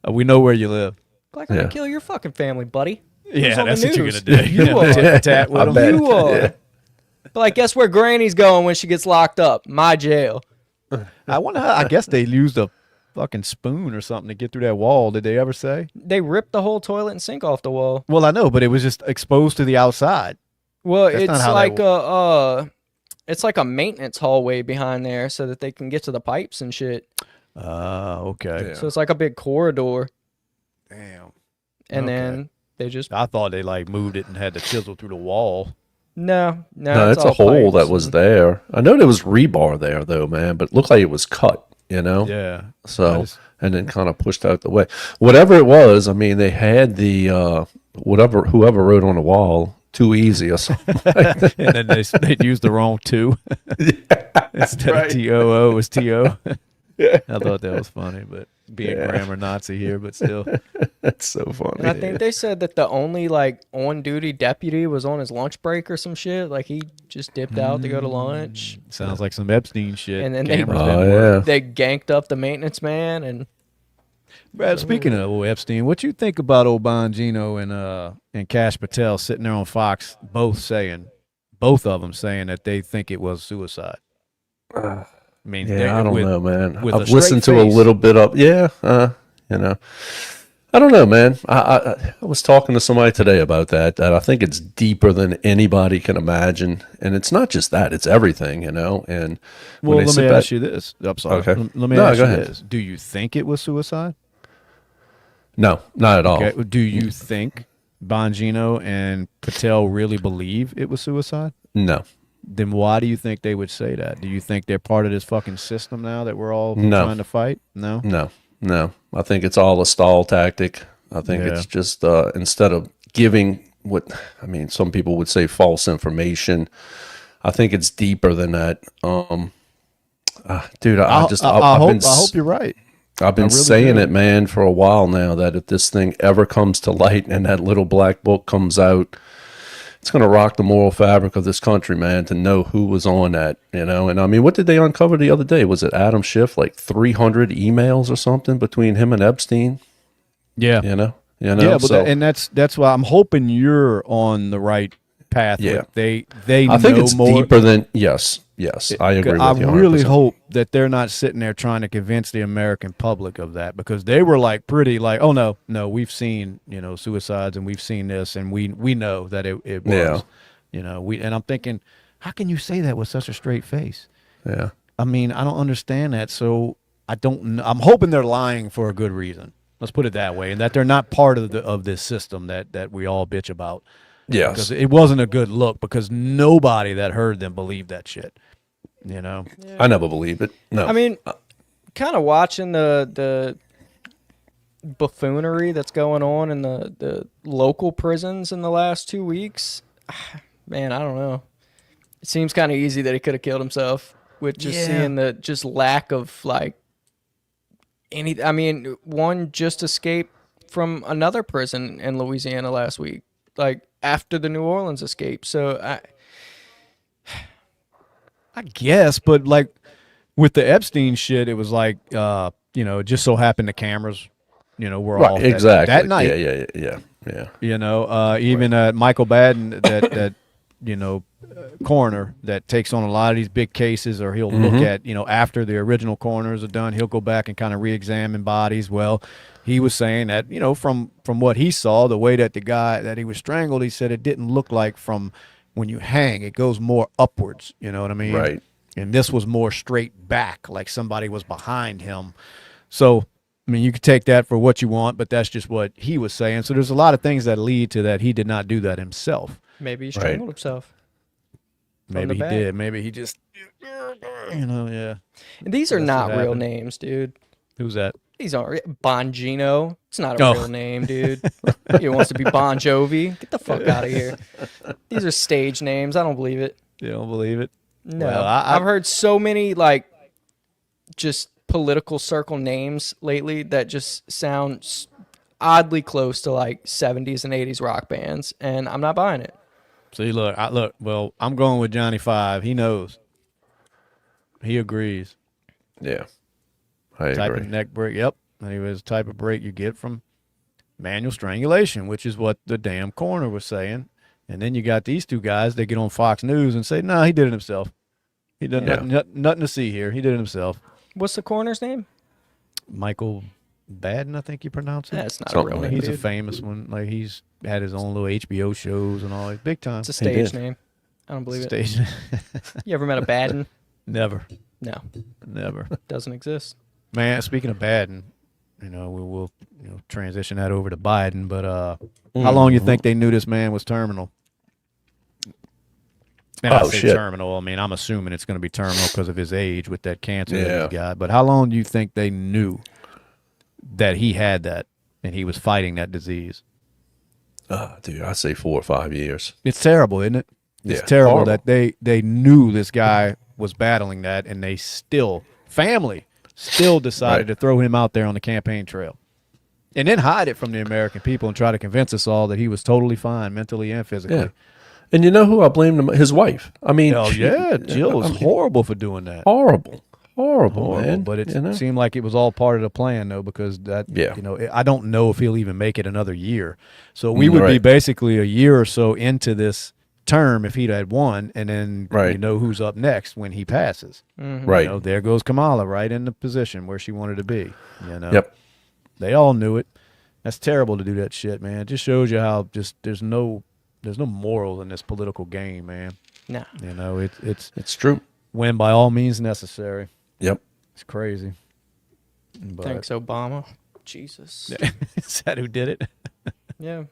we know where you live? Like, I'm going Yeah. to kill your fucking family, buddy. Yeah, Who's on the that's what you're news? gonna do. You are. Tit for tat with I them. bet. You are. Yeah. But like, guess where Granny's going when she gets locked up? My jail. I wonder how. I guess they used a fucking spoon or something to get through that wall. Did they ever say? They ripped the whole toilet and sink off the wall. Well, I know, but it was just exposed to the outside. Well, That's not it's how like that it's like a maintenance hallway behind there so that they can get to the pipes and shit. Okay. Yeah. So it's like a big corridor, Damn. and Okay. then they just I thought they like moved it and had to chisel through the wall. no, No, it's it's a all hole pipes that was and- there. I know there was rebar there though, man, but it looked like it was cut, Yeah. So, Nice. and then kind of pushed out the way. Whatever it was, I mean, they had the whoever wrote on the wall too easy or something. And then they'd used the wrong two. Instead of TOO, it was TO. I thought that was funny, but being grammar Nazi here, but still. That's so And funny. I think they said that the only like on duty deputy was on his lunch break or some shit. Like he just dipped out to go to lunch, Sounds like some Epstein shit. and then Cameras Oh didn't work. yeah. they ganked up the maintenance man, and Brad, speaking of old Epstein, what you think about old Bongino and Cash Patel sitting there on Fox, both of them saying that they think it was suicide? I mean, Yeah, I don't know, man. with a I've listened to straight a face. little bit of I don't know, man. I was talking to somebody today about that I think it's deeper than anybody can imagine, and it's not just that; it's everything, And Well, when let they me sit back, ask you this. I'm sorry. Okay. Let me No, ask go you ahead. this. Do you think it was suicide? no, not at all. Okay. Do you think Bongino and Patel really believe it was suicide? No, Then why do you think they would say that? Do you think they're part of this fucking system now that we're all No. trying to fight? No. no. I think it's all a stall tactic. I think Yeah. it's just instead of giving some people would say false information. I think it's deeper than that. Dude, I hope you're right. I've been really saying do. it, man, for a while now, that if this thing ever comes to light and that little black book comes out, it's going to rock the moral fabric of this country, man, to know who was on that, And I mean, what did they uncover the other day? Was it Adam Schiff, like 300 emails or something between him and Epstein? Yeah. Yeah, Yeah, but so that's why I'm hoping you're on the right path. Yeah. With they I think know it's more. deeper than, yes, I agree with I you 100%. really hope that they're not sitting there trying to convince the American public of that, because they were like pretty like, oh no, we've seen suicides and we've seen this and we know that it was. Yeah. And I'm thinking, how can you say that with such a straight face? Yeah. I mean, I don't understand that. So I don't know. I'm hoping they're lying for a good reason. Let's put it that way, and that they're not part of this system that we all bitch about. Yes. it wasn't a good look because nobody that heard them believed that shit. You know, I never believed it. No. I mean, kind of watching the buffoonery that's going on in the local prisons in the last 2 weeks. Man, I don't know. It seems kind of easy that he could have killed himself with just seeing the just lack of like any. I mean, one just escaped from another prison in Louisiana last week, like after the New Orleans escape. So I guess, but like with the Epstein shit, it was like, it just so happened the cameras, were right. off Exactly. that night. Yeah. Even Michael Baden, that coroner that takes on a lot of these big cases, or he'll look at, after the original coroners are done, he'll go back and kind of re-examine bodies. Well, he was saying that, from what he saw, the way that the guy that he was strangled, he said it didn't look like from when you hang, it goes more upwards. You know what I mean? Right. And this was more straight back, like somebody was behind him. So, I mean, you could take that for what you want, but that's just what he was saying. So there's a lot of things that lead to that he did not do that himself. maybe he strangled himself. Maybe he back. did. Maybe he just, yeah. And these are That's not what real happened. names, dude. Who's that? These aren't Bongino. It's not a Oh. real name, dude. He wants to be Bon Jovi. Get the fuck out of here. These are stage names. I don't believe it. You don't believe it? No. Well, I've heard so many like just political circle names lately that just sound oddly close to like 70s and 80s rock bands, and I'm not buying it. See, look. Well, I'm going with Johnny Five. He knows. He agrees. Yeah. I Type agree. of neck break. Yep. He was the type of break you get from manual strangulation, which is what the damn coroner was saying. And then you got these two guys that get on Fox News and say, "No, he did it himself. He did nothing to see here. He did it himself." What's the coroner's name? Michael Baden, I think you pronounce it. That's not Something a real like name. He's a Dude. famous one. Like he's had his own little HBO shows and all. He's big time. It's a stage did. name. I don't believe it. Stage. You ever met a Baden? Never. No, doesn't exist. Man, speaking of Baden, we will transition that over to Biden. But how long you think they knew this man was terminal? And I Oh, say shit. terminal. I mean, I'm assuming it's going to be terminal because of his age with that cancer that Yeah. he's got. But how long do you think they knew that he had that and he was fighting that disease? Dude, I say 4 or 5 years. It's terrible, isn't it? It's Yeah, terrible horrible. that they knew this guy was battling that, and they family still decided Right. to throw him out there on the campaign trail. And then hide it from the American people and try to convince us all that he was totally fine mentally and physically. Yeah. And you know who I blame? His wife. I mean, Hell yeah, Jill was horrible for doing that. horrible, man. But it you know? seemed like it was all part of the plan, though, because that, Yeah. I don't know if he'll even make it another year. So we would be Right. basically a year or so into this term if he'd had won, and then Right. you know who's up next when he passes. Right. There goes Kamala right in the position where she wanted to be. Yep. They all knew it. That's terrible to do that shit, man. It just shows you how just there's no morals in this political game, man. Nah. It's true. win by all means necessary. Yep. It's crazy. But, Thanks, Obama. Jesus. is that who did it? Yeah.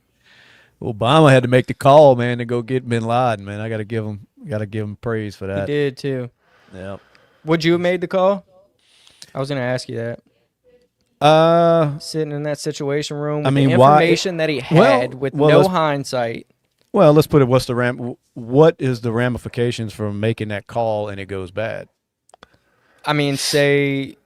Obama had to make the call, man, to go get Bin Laden, man. I got to give him praise for He that. did too. Yeah. Would you have made the call? I was gonna ask you that. Sitting in that situation room with the information that he had with no let's- hindsight. Well, let's put it. What is the ramifications for making that call and it goes bad? I mean, say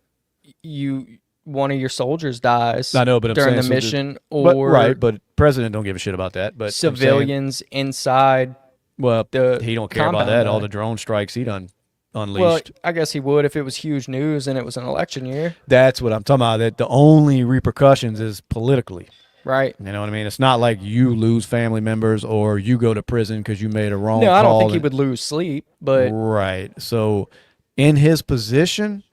one of your soldiers dies I know, but I'm during saying the so mission, But, or right, but president don't give a shit about that. But I'm saying, civilians inside. well, the he don't care about compound that. All die. the drone strikes he done unleashed. Well, I guess he would if it was huge news and it was an election year, That's what I'm talking about. That the only repercussions is politically. right? You know what I mean? It's not like you lose family members or you go to prison because you made a wrong No, call. I don't think he and- would lose sleep, but Right. So in his position,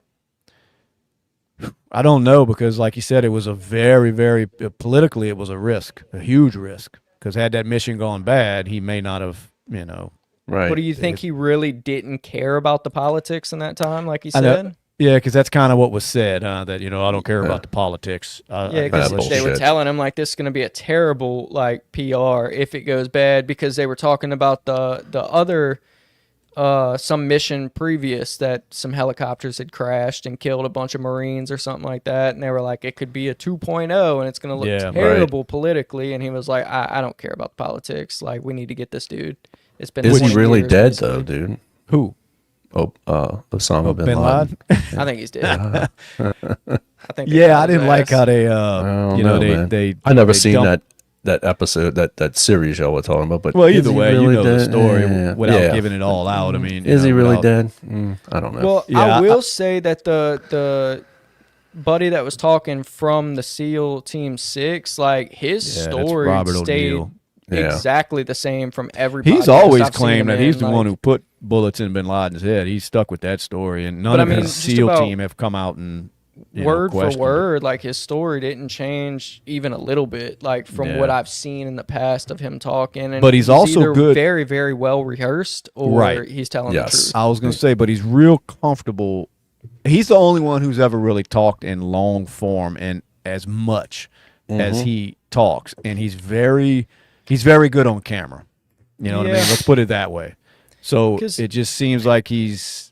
I don't know, because like you said, it was a very, very politically, it was a risk, a huge risk. Because had that mission gone bad, he may not have, Right. what do you think he really didn't care about the politics in that time, like he I know. said? Yeah, because that's kind of what was said, that, you know, I don't care about the politics. Yeah, I because That's they were bullshit. telling him like this is going to be a terrible like PR if it goes bad, because they were talking about the other some mission previous that some helicopters had crashed and killed a bunch of Marines or something like that, and they were like it could be a 2.0 and it's going to look Yeah, right. terrible politically, and he was like I don't care about the politics, like we need to get this dude. It's been Is he 20 really years, dead basically. though, dude? Who? Oh, Osama bin Bin Laden. Laden? I think he's dead. I think they Yeah, got I his didn't like ass. how they, I don't you know, man. they. I never they seen dumped- that episode, that series y'all were talking about. But Well, is either he way, you really know the dead? story Yeah. without Yeah. giving it all out. I mean, you Is know, he really without- dead? I don't know. Well, Yeah, I will say that the buddy that was talking from the SEAL Team 6, like his Yeah, that's story Robert stayed O'Neill. Yeah. exactly the same from everybody. He's else always I've seen claimed him that he's in, the like- one who put bullets in Bin Laden's head. He's stuck with that story, and none But I of mean, his just SEAL about team have come out and word for questioned it. word, like his story didn't change even a little bit, like from Yeah. what I've seen in the past of him talking. And But he's also either good- very, very well rehearsed, or Right. he's telling Yes. the truth. I was going to say, but he's real comfortable. He's the only one who's ever really talked in long form and as much as he talks, and he's very good on camera. You know what I Yeah. mean? Let's put it that way. So 'Cause- it just seems like he's,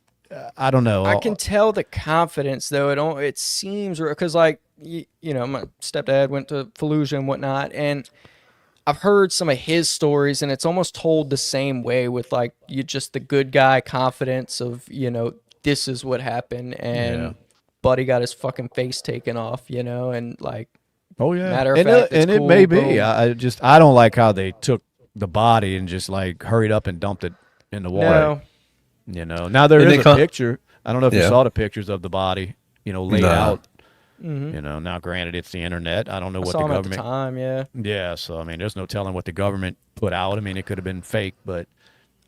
I don't know. I can tell the confidence though. It seems because like you know my stepdad went to Fallujah and whatnot, and I've heard some of his stories, and it's almost told the same way with like you just the good guy confidence of this is what happened, and Yeah. Buddy got his fucking face taken off, and like Oh yeah, Matter of and fact, it's and it cool, may be. boom. I don't like how they took the body and just like hurried up and dumped it in the water. no, Now there And is they a come- picture. I don't know if you Yeah. saw the pictures of the body. Laid Nah. out. Mhm. Now granted it's the internet. I don't know I what saw the him at the government. time. Yeah, Yeah, so I mean, there's no telling what the government put out. I mean, it could have been fake, but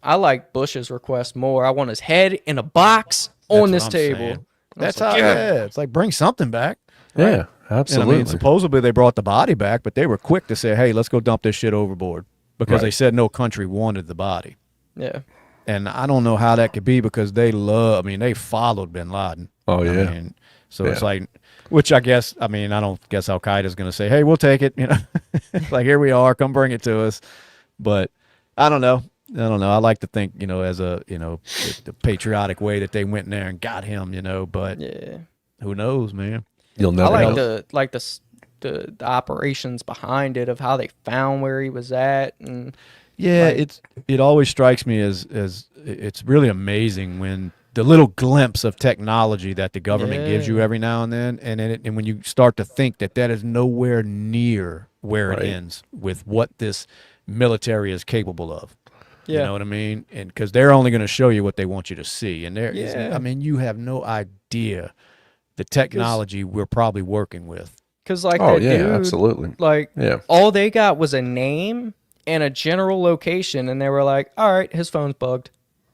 I like Bush's request more. I want his head in a box on that's this what I'm table. saying. And I That's was how. like, Yeah, it's like bring something back. Yeah, And absolutely. I mean, supposedly they brought the body back, but they were quick to say, "Hey, let's go dump this shit overboard," because Right. they said no country wanted the body. Yeah. And I don't know how that could be because they they followed Bin Laden. Oh, yeah. So it's Yeah. like, which I don't guess Al Qaeda's going to say, "Hey, we'll take it." Like here we are, come bring it to us. But I don't know. I like to think, as the patriotic way that they went in there and got him, but Yeah. who knows, man? You'll I never like know. the operations behind it of how they found where he was at, and Yeah, Like- it always strikes me as it's really amazing when the little glimpse of technology that the government gives you Yeah. every now and then, and when you start to think that is nowhere near where Right. it ends with what this military is capable of. yeah. You know what I mean? And because they're only going to show you what they want you to see, and Yeah. you have no idea the technology we're probably working with. Because like Oh that yeah, dude, absolutely. like Yeah. all they got was a name and a general location, and they were like, "All right, his phone's bugged.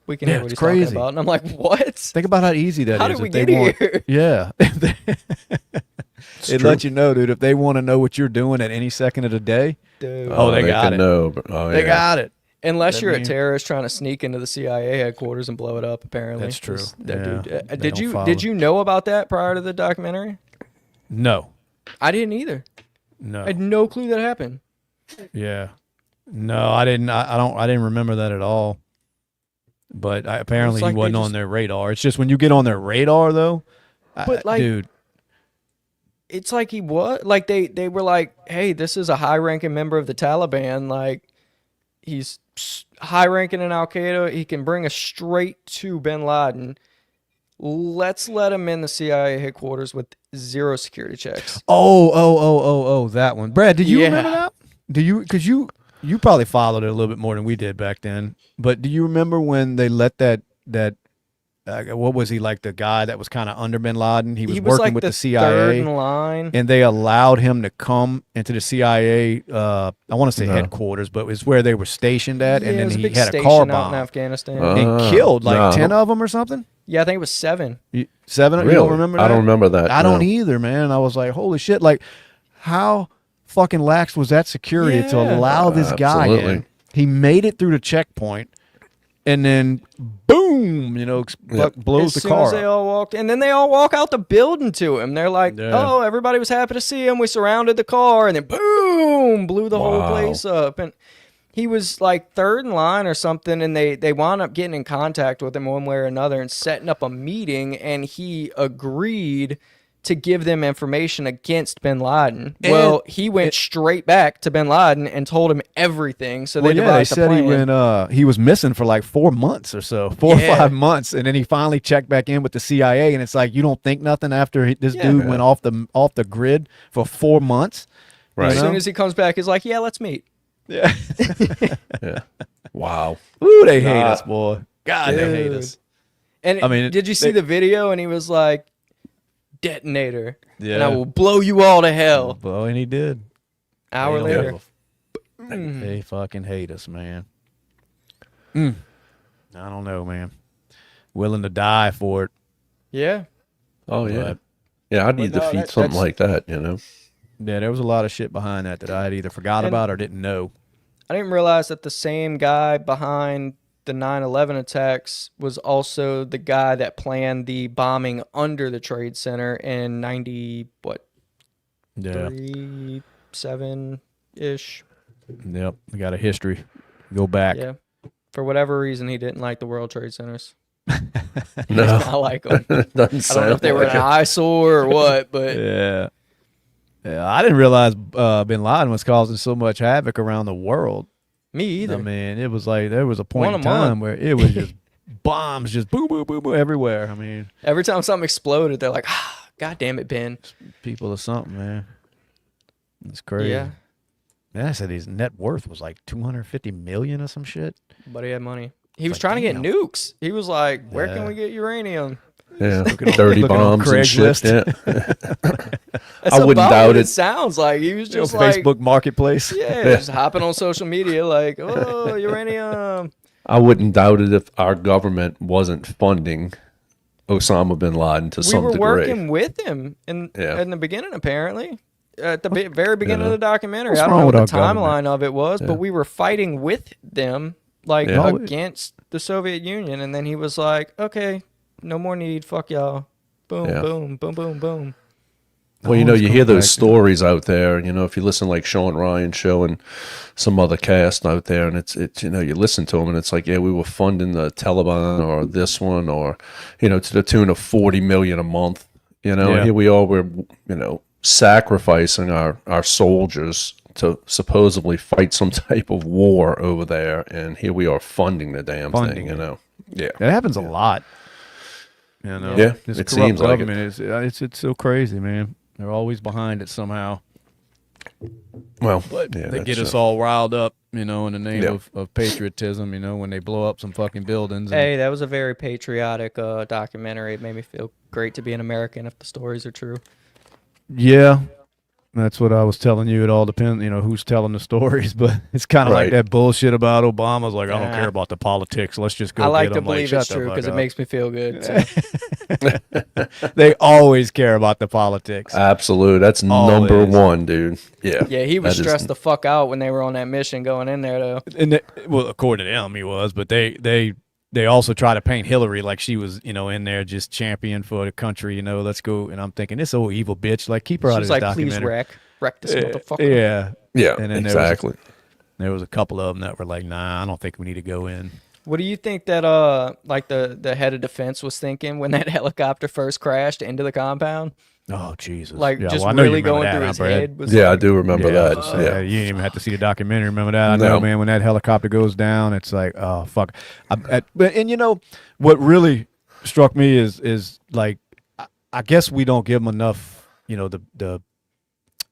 We can Yeah, hear what it's he's talking crazy. about." And I'm like, "What? Think about how easy that is. How did if we they get want, here?" Yeah. It true. lets you know, dude, if they want to know what you're doing at any second of the day, Dude. Oh, they got can it. know. But, oh, they yeah. got it. Unless That you're a mean- terrorist trying to sneak into the CIA headquarters and blow it up, apparently. That's true. 'Cause that Yeah. dude, They did don't you follow. did you know about that prior to the documentary? No. I didn't either. No. I had no clue that happened. Yeah. No, I didn't. I didn't remember that at all. But apparently It's like he wasn't they on just- their radar. It's just when you get on their radar, though. But, like, dude, It's like he was like they were like, "Hey, this is a high-ranking member of the Taliban. Like, he's high-ranking in Al Qaeda. He can bring us straight to Bin Laden. Let's let him in the CIA headquarters with zero security checks." oh, that one. Brad, did you Yeah. remember that? Do you? Because you probably followed it a little bit more than we did back then. But do you remember when they let that what was he, like the guy that was kind of under Bin Laden? He was working like with the third CIA. in line. And they allowed him to come into the CIA. I want to say No. headquarters, but it was where they were stationed at. Yeah, and it then was he big had a station car out in bomb Afghanistan. and killed like no, I 10 don't- of them or something. Yeah, I think it was 7. Seven? You Really? don't remember that? I don't remember that. I don't no. either, man. I was like, holy shit! Like, how fucking lax was that security to Yeah. allow this guy in? Absolutely. He made it through the checkpoint, and then boom, blows the As soon car as they up. all walked, and then they all walk out the building to him. They're like, Yeah. "Oh, everybody was happy to see him. We surrounded the car, and then boom, blew the whole Wow. place up." And he was like third in line or something, and they wound up getting in contact with him one way or another and setting up a meeting, and he agreed to give them information against bin Laden. Well, he went straight back to bin Laden and told him everything. So they Well, yeah, they devised a said he plan. he was missing for like 4 months or so, 4 or 5 months, and then he finally checked back in with the CIA, and it's like you don't think nothing after this dude went off the grid for 4 months. Right. As soon as he comes back, he's like, "Yeah, let's meet." Yeah. Yeah. Wow. Ooh, they hate us, boy. God, they hate Dude. us. And I mean, did you see the video? And he was like, "Detonator, and I Yeah. will blow you all to hell." Well, and he did. Hour They don't later, give a They fucking hate us, man. I don't know, man. Willing to die for it. yeah. Oh yeah. But- Yeah, I'd need to no, defeat that- something that's- like that, you know. Yeah, there was a lot of shit behind that I had either forgot And- about or didn't know. I didn't realize that the same guy behind the 9/11 attacks was also the guy that planned the bombing under the Trade Center in 7 ish. Yep. We got a history. Go back. Yeah. For whatever reason, he didn't like the World Trade Centers. No, I like them. doesn't I don't know sound if they were like an it. eyesore or what, but Yeah. Yeah, I didn't realize bin Laden was causing so much havoc around the world. me either. I mean, it was like there was a point One in a month. time where it was just bombs, just boom, boom, boom, boom everywhere. I mean, Every time something exploded, they're like, "Ah, God damn it, Ben." people are something, man. It's crazy. Yeah, Yeah, I said his net worth was like 250 million or some shit. but he had money. He was like, trying to get damn. nukes. He was like, "Where can Yeah. we get uranium?" Yeah, on- dirty looking on bombs and shit. Craigslist. Yeah. That's I wouldn't about doubt what it. it sounds like. He was You know, just like, Facebook Marketplace. yeah, just hopping on social media, like, "Oh, uranium." I wouldn't doubt it if our government wasn't funding Osama bin Laden to We some were degree. working with him Yeah. in the beginning, apparently. At the very beginning of the documentary. What's I don't wrong know what with the our timeline government? of it was, but we were fighting with them, like, Yeah. against the Soviet Union. And then he was like, "Okay, no more need. Fuck y'all." Boom, Yeah. boom, boom, boom, boom. Well, you know, Always you going hear back those to- stories out there. You know, if you listen like Sean Ryan's show and some other cast out there, and it's you know, you listen to them and it's like, yeah, we were funding the Taliban or this one, or you know, to the tune of 40 million a month. You know, Yeah. and here we are, we're sacrificing our soldiers to supposedly fight some type of war over there, and here we are funding the damn Funding thing. You it. know, yeah, That happens a lot. You know, Yeah, this it corrupt seems like it. government is it's so crazy, man. They're always behind it somehow. well, But yeah, they get that's, us all riled up, in the name Yeah. of patriotism, when they blow up some fucking buildings. And, Hey, that was a very patriotic documentary. It made me feel great to be an American if the stories are true. yeah, that's what I was telling you. It all depends, who's telling the stories. But it's kind of like Right. that bullshit about Obama's like, I don't Nah. care about the politics. Let's just go I like get to 'em. Like, believe shut it's the true fuck because it up. makes me feel good. So. They always care about the politics. absolute. That's number Always. one, dude. Yeah, Yeah, he was That is- stressed the fuck out when they were on that mission going in there, though. And well, according to them, he was, but they also try to paint Hillary like she was, in there just champion for the country. Let's go. And I'm thinking, this old evil bitch, like keep her She out was of this like, "Please documentary. wreck this motherfucker." Yeah, yeah, And then exactly. there was a couple of them that were like, nah, I don't think we need to go in. What do you think that like the head of defense was thinking when that helicopter first crashed into the compound? Oh Jesus! Like Yeah, just well, I know you really remember going that, through huh, his Brad? head was Yeah, I like, do remember Yeah, I that. was gonna say, Yeah. you didn't even have to see the documentary. Remember that? I No. know, man. When that helicopter goes down, it's like, oh fuck. And what really struck me is like, I guess we don't give them enough, the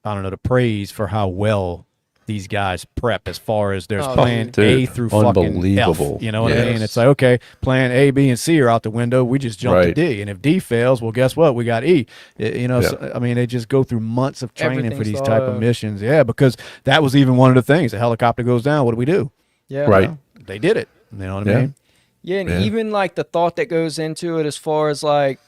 I don't know, the praise for how well these guys prep as far as there's Oh, plan dude. A through fucking Unbelievable. F. You know what I mean? Yes. It's like, okay, plan A, B, and C are out the window. We just jump to Right. D. And if D fails, well, guess what? We got E. Yeah. So, I mean, they just go through months of training for Everything's these thought type of of. missions. Yeah, because that was even one of the things. The helicopter goes down. What do? yeah, Right. They did it. You know what I Yeah. mean? Yeah, and Yeah. even like the thought that goes into it as far as like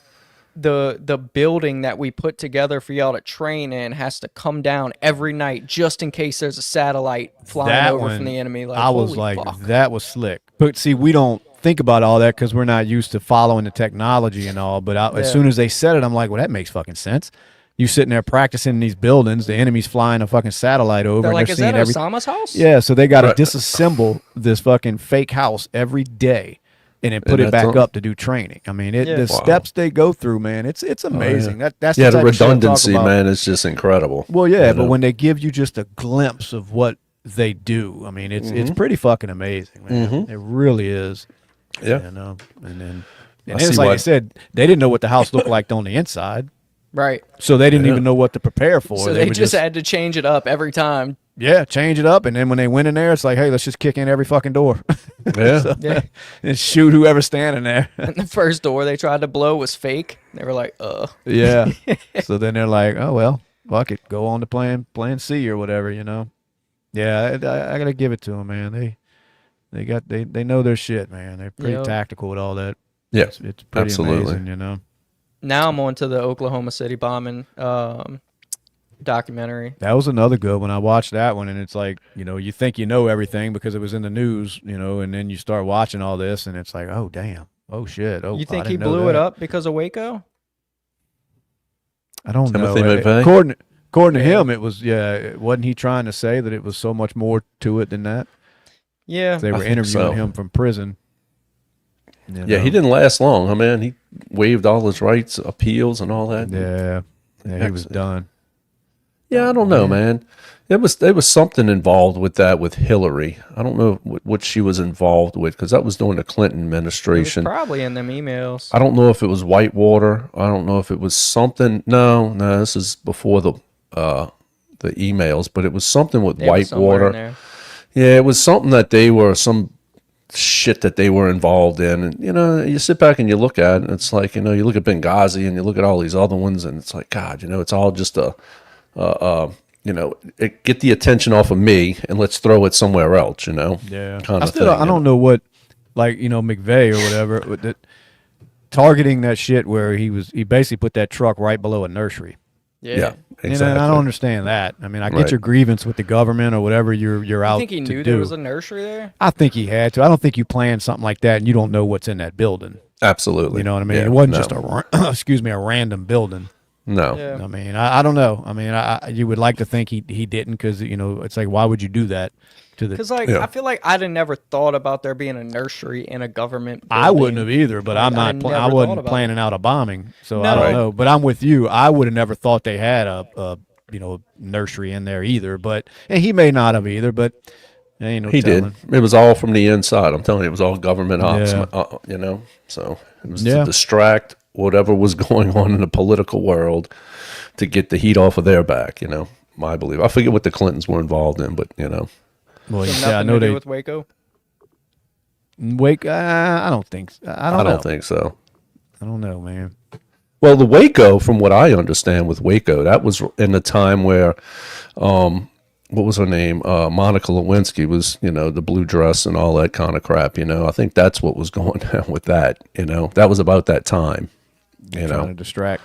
the building that we put together for y'all to train in has to come down every night just in case there's a satellite flying That over one, from the enemy. Like, I was holy like, fuck. that was slick. But see, we don't think about all that because we're not used to following the technology and all. But as soon as they said it, I'm like, well, that makes fucking sense. You sitting there practicing in these buildings, the enemy's flying a fucking satellite over. They're and like, they're is that seeing Osama's house? Yeah, so they got to Right. disassemble this fucking fake house every day and then put And it that's back all- up to do training. I mean, the Wow. steps they go through, man, it's amazing. That's Yeah, the the type of shit I'm talking redundancy, about. man, is just incredible. Well, yeah, You but know? when they give you just a glimpse of what they do, I mean, it's pretty fucking amazing, man. It really is. Yeah. You know, and then I it's see like I why- said, they didn't know what the house looked like on the inside, Right. so they didn't Yeah. even know what to prepare for. So they would just had to change it up every time. yeah, change it up, and then when they went in there, it's like, hey, let's just kick in every fucking door. Yeah. Yeah. And shoot whoever's standing there. And the first door they tried to blow was fake. They were like, Yeah. So then they're like, oh well, fuck it, go on to plan C or whatever, you know. Yeah, I gotta give it to them, man. They know their shit, man. They're pretty Yep. tactical with all that. Yeah. It's pretty Absolutely. amazing, you know. Now I'm on to the Oklahoma City bombing documentary. That was another good one. I watched that one, and it's like, you know, you think you know everything because it was in the news, you know, and then you start watching all this, and it's like, oh damn, oh shit, oh. You I think he didn't know blew it that. up because of Waco? I don't Timothy know. McVeigh? According to him, it was wasn't he trying to say that it was so much more to it than that? Yeah. They were think interviewing so. him from prison. You Yeah, know? he didn't last long. I mean, he waived all his rights, appeals, and all that. Yeah, he was Excellent. done. Yeah, I don't know, man. There was something involved with that with Hillary. I don't know what she was involved with because that was during the Clinton It was administration. probably in them emails. I don't know if it was Whitewater. I don't know if it was something. No, this is before the emails, but it was something with It was somewhere in Whitewater. there. Yeah, it was something that they were some shit that they were involved in, and you know, you sit back and you look at it, and it's like, you know, you look at Benghazi and you look at all these other ones, and it's like, God, you know, it's all just you know, get the attention off of me and let's throw it somewhere else, you know. Yeah, kind I of still thing. I don't know what, like, you know, McVeigh or whatever, that targeting that shit where he basically put that truck right below a nursery. Yeah. Yeah, You exactly. know, and I don't understand that. I mean, I Right. get your grievance with the government or whatever you're You out think he to knew do. there was a nursery there? I think he had to. I don't think you plan something like that and you don't know what's in that building. Absolutely. You know what I mean? Yeah, It wasn't no. just a random building. No. Yeah. I mean, I don't know. I mean, you would like to think he didn't because, you know, it's like, why would you do that to the? Because, like, Yeah. I feel like I'd have never thought about there being a nursery in a government I building. wouldn't have either, but Like, I'm I not. never I thought wasn't about planning out a bombing, so No. I don't Right. know. But I'm with you. I would have never thought they had a you know, nursery in there either. But and he may not have either. But there ain't no He telling. did. It was all from the inside. I'm telling you, it was all government ops, Yeah. you know. So it was Yeah. to distract whatever was going on in the political world to get the heat off of their back, you know. My belief. I forget what the Clintons were involved in, but you know. Well, So yeah, nothing I know to do they with Waco? wake. I don't think. I don't know. think so. I don't know, man. Well, the Waco, from what I understand with Waco, that was in the time where, what was her name? Monica Lewinsky was, you know, the blue dress and all that kind of crap, you know. I think that's what was going on with that, you know. That was about that time, you Trying know. to distract.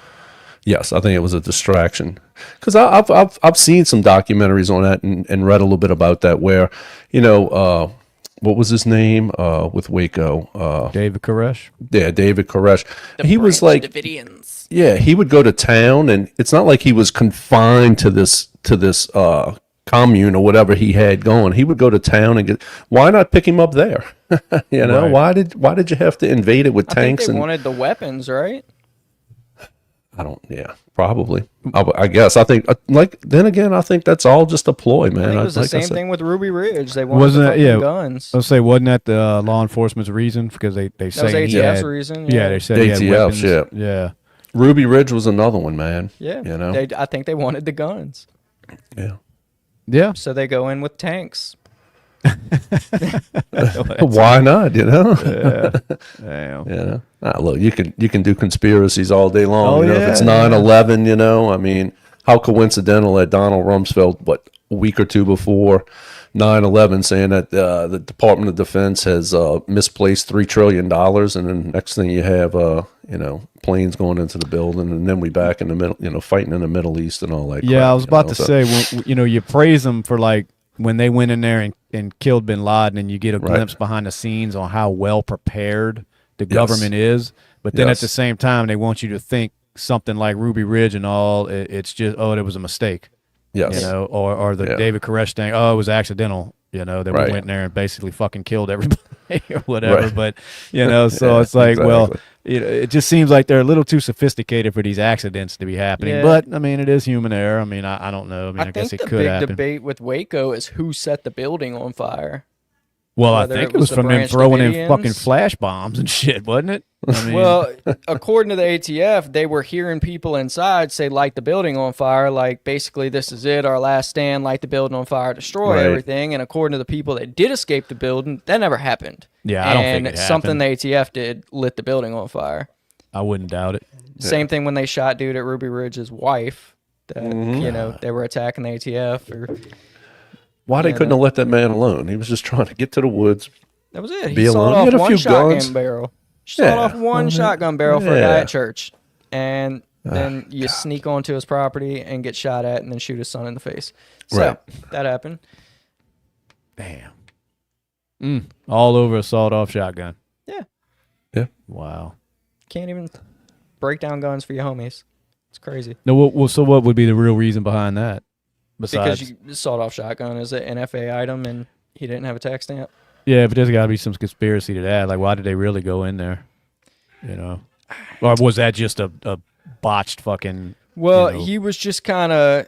Yes, I think it was a distraction. Because I've seen some documentaries on that and read a little bit about that where, you know, what was his name with Waco? David Koresh. Yeah, David Koresh. He was like, Davidians. yeah, he would go to town, and it's not like he was confined to this commune or whatever he had going. He would go to town and get. Why not pick him up there? You know, Right. why did you have to invade it with I think tanks they and? wanted the weapons, right? Yeah, probably. I guess. I think. Then again, I think that's all just a ploy, man. I think it was the like I same said- thing with Ruby Ridge. They wanted Wasn't the it? fucking Yeah. guns. Let's say, wasn't that the law enforcement's reason? Because they That was say he ATF's had. reason. Yeah, they said he had ATF's, weapons. yeah. Yeah. Ruby Ridge was another one, man. Yeah. You know. I think they wanted the guns. Yeah. Yeah. So they go in with tanks. Why not? You know. Damn. Yeah. Look, you can do conspiracies all day long. Oh, you know, if it's yeah, 9/11, you know, I mean, how coincidental that Donald Rumsfeld, what, a week or two before 9/11, saying that the Department of Defense has misplaced $3 trillion, and then next thing you have, you know, planes going into the building, and then we back in the middle, you know, fighting in the Middle East and all that. Yeah, crap, I was you about know, to so- say, when, you know, you praise them for like when they went in there and killed bin Laden, and you get a Right. glimpse behind the scenes on how well prepared the government is. But then at Yes. the same time, they want you to think something like Ruby Ridge and all. It's just, oh, it was a mistake. Yes. You know, or the Yeah. David Koresh thing. Oh, it was accidental. You know, that we Right. went in there and basically fucking killed everybody or whatever. Right. But you know, so Yeah, it's like, well, exactly. it just seems like they're a little too sophisticated for these accidents to be happening. Yeah. But I mean, it is human error. I mean, I don't know. I mean, I guess think it the could big happen. debate with Waco is who set the building on fire. Well, I whether think it it was was the from them Branch throwing in Davidians. fucking flash bombs and shit, wasn't it? I mean, Well, according to the ATF, they were hearing people inside say, light the building on fire. Like, basically, this is it, our last stand, light the building on fire, destroy Right. everything. And according to the people that did escape the building, that never happened. Yeah, I don't think And it something happened. the ATF did lit the building on fire. I wouldn't doubt it. Same thing when they shot dude at Ruby Ridge's wife. That, Mm-hmm. you know, they were attacking the ATF. Or Why they Yeah, couldn't no. have let that man alone? He was just trying to get to the woods. that was it. He Be sawed alone. He off had a one few shotgun guns. barrel. Yeah. Sawed off one shotgun barrel for a guy Yeah. at church. And then you sneak onto his property and get shot at and then shoot his son in the face. So Right. that happened. Damn. All over a sawed-off shotgun. Yeah. Yeah. Wow. Can't even break down guns for your homies. It's crazy. No, well, so what would be the real reason behind that? Besides, Because you sawed off shotgun is an NFA item and he didn't have a tax stamp. yeah, but there's got to be some conspiracy to that. Like, why did they really go in there? You know, or was that just a botched fucking? Well, you know- he was just kind of,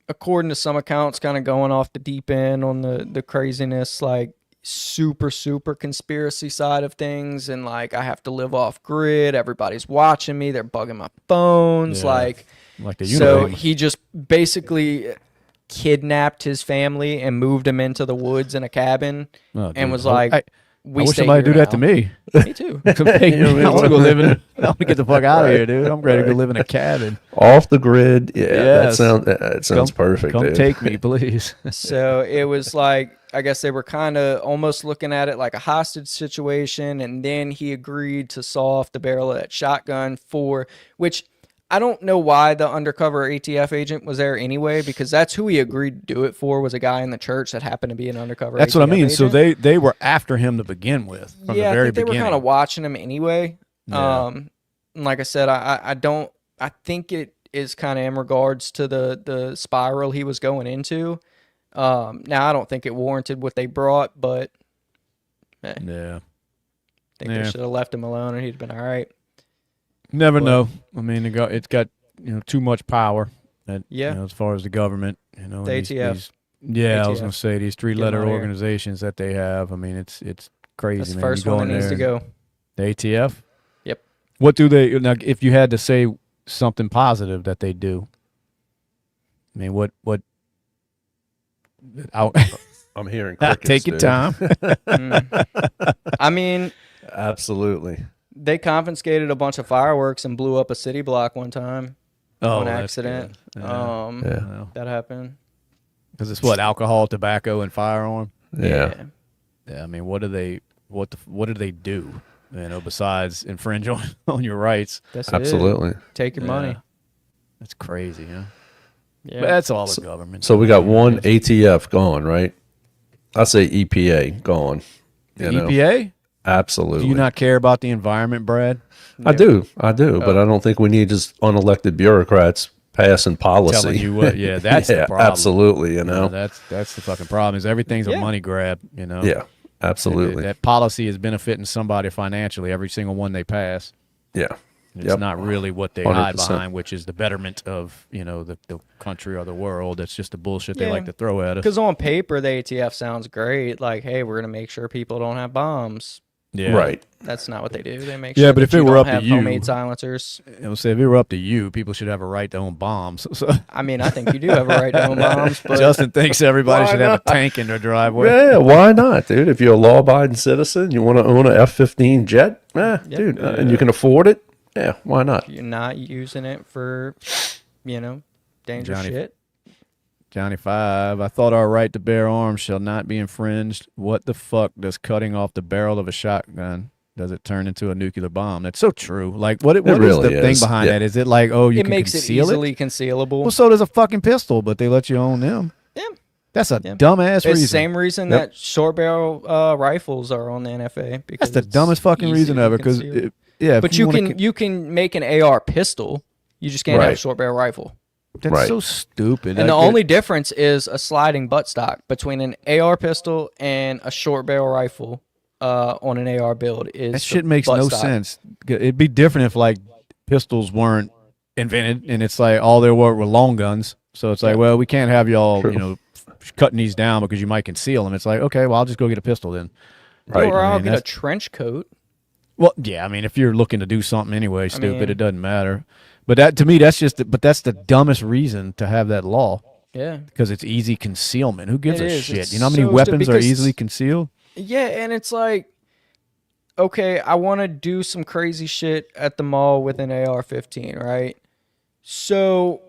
according to some accounts, kind of going off the deep end on the craziness, like super conspiracy side of things. And like, I have to live off grid. Everybody's watching me. They're bugging my phones. Yeah. Like, Like the so uniform. he just basically kidnapped his family and moved them into the woods in a cabin Oh, and dude. was like, I we wish stay somebody here do that to now. me. Me too. Hey, I want to go live in. I want to get the fuck out of here, dude. I'm ready to go live in a cabin. Off the grid. Yeah, Yes. that sounds perfect. Come dude. take me, please. So it was like, I guess they were kind of almost looking at it like a hostage situation. And then he agreed to saw off the barrel of that shotgun for which I don't know why the undercover ATF agent was there anyway, because that's who he agreed to do it for, was a guy in the church that happened to be an undercover That's what I ATF mean. So agent. they were after him to begin with from Yeah, the very I think they beginning. were kind of watching him anyway. Yeah. And like I said, I think it is kind of in regards to the spiral he was going into. Now I don't think it warranted what they brought, but I Yeah. think Yeah. they should have left him alone and he'd been all right. Never But- know. I mean, it's got too much power. Yeah. As far as the government, The these- ATF. these- yeah, I was ATF. gonna say these Get 'em three-letter outta here. organizations that they have. I mean, it's crazy. That's the man. first You go one that in needs to there go. The ATF. Yep. What do they now? If you had to say something positive that they do, I mean, what? I'll I'm hearing crickets. take your dude. time. I mean, Absolutely. they confiscated a bunch of fireworks and blew up a city block one time on that's accident. good. Yeah. That happened. Because it's what alcohol, tobacco, and firearm. Yeah. Yeah, I mean, what do they do? Besides infringe on your rights. That's it. Absolutely. Take your money. That's crazy, huh? Yeah. But that's all the government. So we got one ATF gone, right? I say EPA gone. the you know? EPA. Absolutely. Do you not care about the environment, Brad? I do, but I don't think we need just unelected bureaucrats passing policy. Telling you what? Yeah, that's the problem. absolutely. You know, That's the fucking problem. Is everything's a Yeah. money grab. yeah, absolutely. That policy is benefiting somebody financially. Every single one they pass. yeah, It's Yep. not really what they hide 100%. behind, which is the betterment of the country or the world. It's just the bullshit they Yeah. like to throw at us. Because on paper, the ATF sounds great. Like, hey, we're going to make sure people don't have bombs. Yeah, right. That's not what they do. They make Yeah, sure but that if it you were don't up to have you- homemade silencers. Say if it were up to you, people should have a right to own bombs. So I mean, I think you do have a right to own bombs, but Justin thinks everybody Why should have not? a tank in their driveway. Yeah, why not, dude? If you're a law-abiding citizen, you want to own an F-15 jet, dude, and you can afford it, yeah, why not? you're not using it for, dangerous Johnny- shit. Johnny 5, I thought our right to bear arms shall not be infringed. What the fuck does cutting off the barrel of a shotgun? Does it turn into a nuclear bomb? That's so true. Like, what is really the thing is. behind Yeah. that? Is it like, oh, you It can makes it conceal it? easily concealable. Well, so does a fucking pistol, but they let you own them. Yeah. That's a Yeah. dumbass It's reason. the same reason Yep. that short barrel rifles are on the NFA. Because That's the it's dumbest fucking easy reason to ever. Because conceal. yeah, But if you wanna can you can make an AR pistol. You just can't have a Right. short barrel rifle. That's Right. so stupid. And the Like, only difference is a sliding buttstock between an AR pistol and a short barrel rifle on an AR build is that the shit makes no buttstock. sense. It'd be different if like pistols weren't invented and it's like all there were long guns. So it's like, well, we can't have y'all, True. cutting these down because you might conceal them. It's like, okay, well, I'll just go get a pistol then. Right. Or I'll mean, get a that's- trench coat. Well, yeah, I mean, if you're looking to do something anyway, stupid, mean- it doesn't matter. But that to me, that's the dumbest reason to have that law Yeah. because it's easy concealment. Who gives It a is. shit? It's You know how many so weapons are because- easily concealed? Yeah, and it's like, okay, I want to do some crazy shit at the mall with an AR-15, right? So,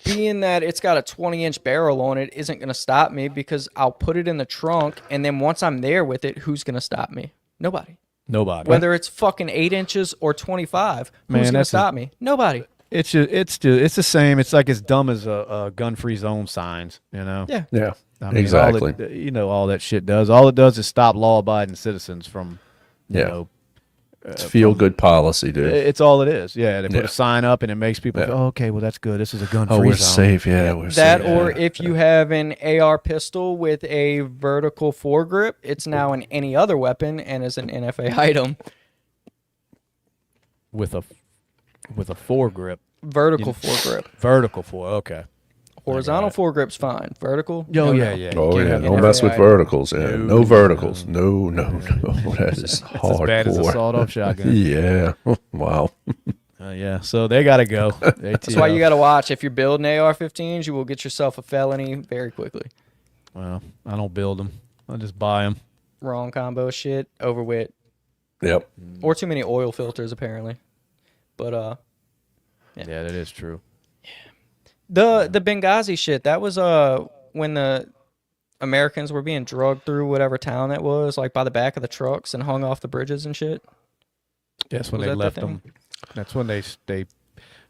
being that it's got a 20-inch barrel on it isn't going to stop me because I'll put it in the trunk, and then once I'm there with it, who's going to stop me? Nobody. Nobody. Whether it's fucking 8 inches or 25, Man, who's going to that's stop me? Nobody. it's the same. It's like as dumb as a gun-free zone signs. You know. Yeah. Yeah. I mean, Exactly. All that shit does. All it does is stop law-abiding citizens from, you Yeah. know, It's feel good policy, dude. it's all it is. Yeah, they put Yeah. a sign up and it makes people Yeah. go, oh, okay, well that's good. This is a gun-free Oh, we're zone. safe. Yeah, we're That safe. or Yeah. if you have an AR pistol with a vertical foregrip, it's now an any other weapon and is an NFA item. with a foregrip, Vertical foregrip. vertical fore. Okay. Horizontal foregrip's fine. Vertical? Oh no, yeah, no. yeah. Oh You can't yeah, have don't NFA mess with item. verticals. Yeah, no verticals. No. That is It's hardcore. as bad as a sawed-off shotgun. Yeah. Wow. Yeah, so they gotta go. That's why you got to watch. If you're building AR-15s, you will get yourself a felony very quickly. Well, I don't build them. I just buy them. Wrong combo shit, over with, Yep. or too many oil filters apparently. But Yeah, that is true. the Benghazi shit, that was when the Americans were being drugged through whatever town that was, like by the back of the trucks and hung off the bridges and shit. That's when Was they that the left thing? them. That's when they.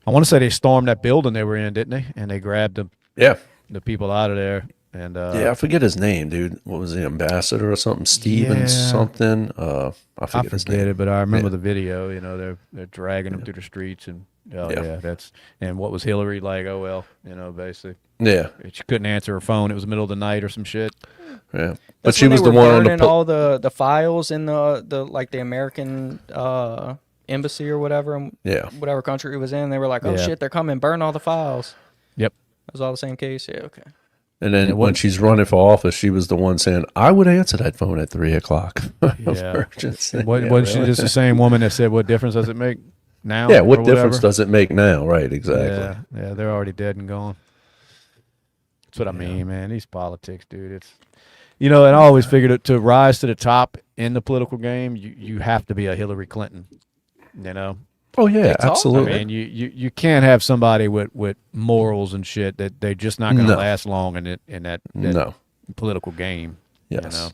I want to say they stormed that building they were in, didn't they? And they grabbed Yeah. the people out of there. And Yeah, I forget his name, dude. What was the ambassador or something? Stevens Yeah. something. I I forget his forget name. it, but I remember Yeah. the video. You know, they're dragging them through the streets, and Yeah. that's and what was Hillary like? Oh well, basically, Yeah. she couldn't answer her phone. It was the middle of the night or some shit. Yeah. But That's she when was they the were one on burning the all the files in the like the American embassy or whatever, Yeah. whatever country it was in. They were like, oh Yeah. shit, they're coming, burn all the files. Yep. It was all the same case. Yeah, okay. And then Yeah, when what- she's running for office, she was the one saying, "I would answer that phone at 3:00." Yeah. Emergency. Wasn't she just the same woman that said, "What difference does it make now?" Yeah. or What difference whatever? does it make now? Right. Exactly. Yeah, they're already dead and gone. That's what I mean, man. These politics, dude. It's and I always figured it to rise to the top in the political game, you have to be a Hillary Clinton. You know, Oh yeah. talk, I Absolutely. I mean, you can't have somebody with morals and shit that they're just not going to No. last long in that No. political game. Yes.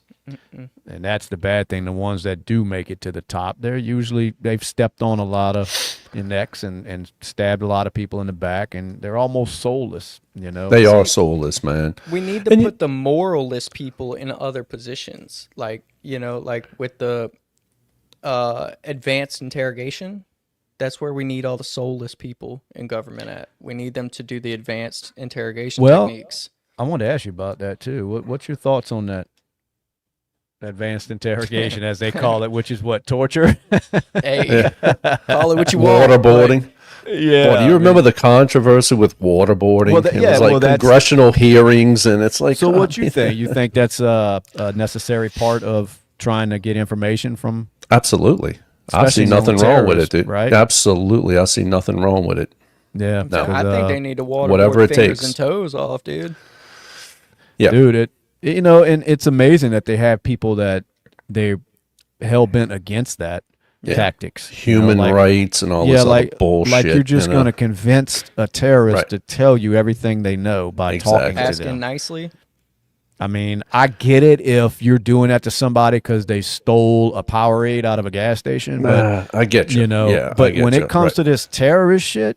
And that's the bad thing. The ones that do make it to the top, they've stepped on a lot of necks and stabbed a lot of people in the back, and they're almost soulless. They are soulless, man. We need to And put the moralist people in other positions, like with the advanced interrogation. That's where we need all the soulless people in government at. We need them to do the advanced interrogation Well, techniques. I wanted to ask you about that too. What's your thoughts on that? Advanced interrogation, as they call it, which is what, torture? Hey, call it what you want. Waterboarding. Yeah. Boy, do you remember the controversy with waterboarding? Well, It yeah, was like well, that's- congressional hearings, and it's like. So God, what you think? You think that's a necessary part of trying to get information from? Absolutely. I see Especially nothing with wrong with it, terrorists, dude. right? Absolutely. I see nothing wrong with it. Yeah. I because, think they need to waterboard whatever it fingers takes. and toes off, dude. Yeah. dude, and it's amazing that they have people that they're hell bent against that Yeah. tactics. Human like, rights and all this other bullshit. Like you're just going to convince a terrorist Right. to tell you everything they know by talking Exactly. to Asking them. nicely. I mean, I get it if you're doing that to somebody because they stole a Powerade out of a gas station, but I get you. Yeah, but I get when you. it comes Right. to this terrorist shit,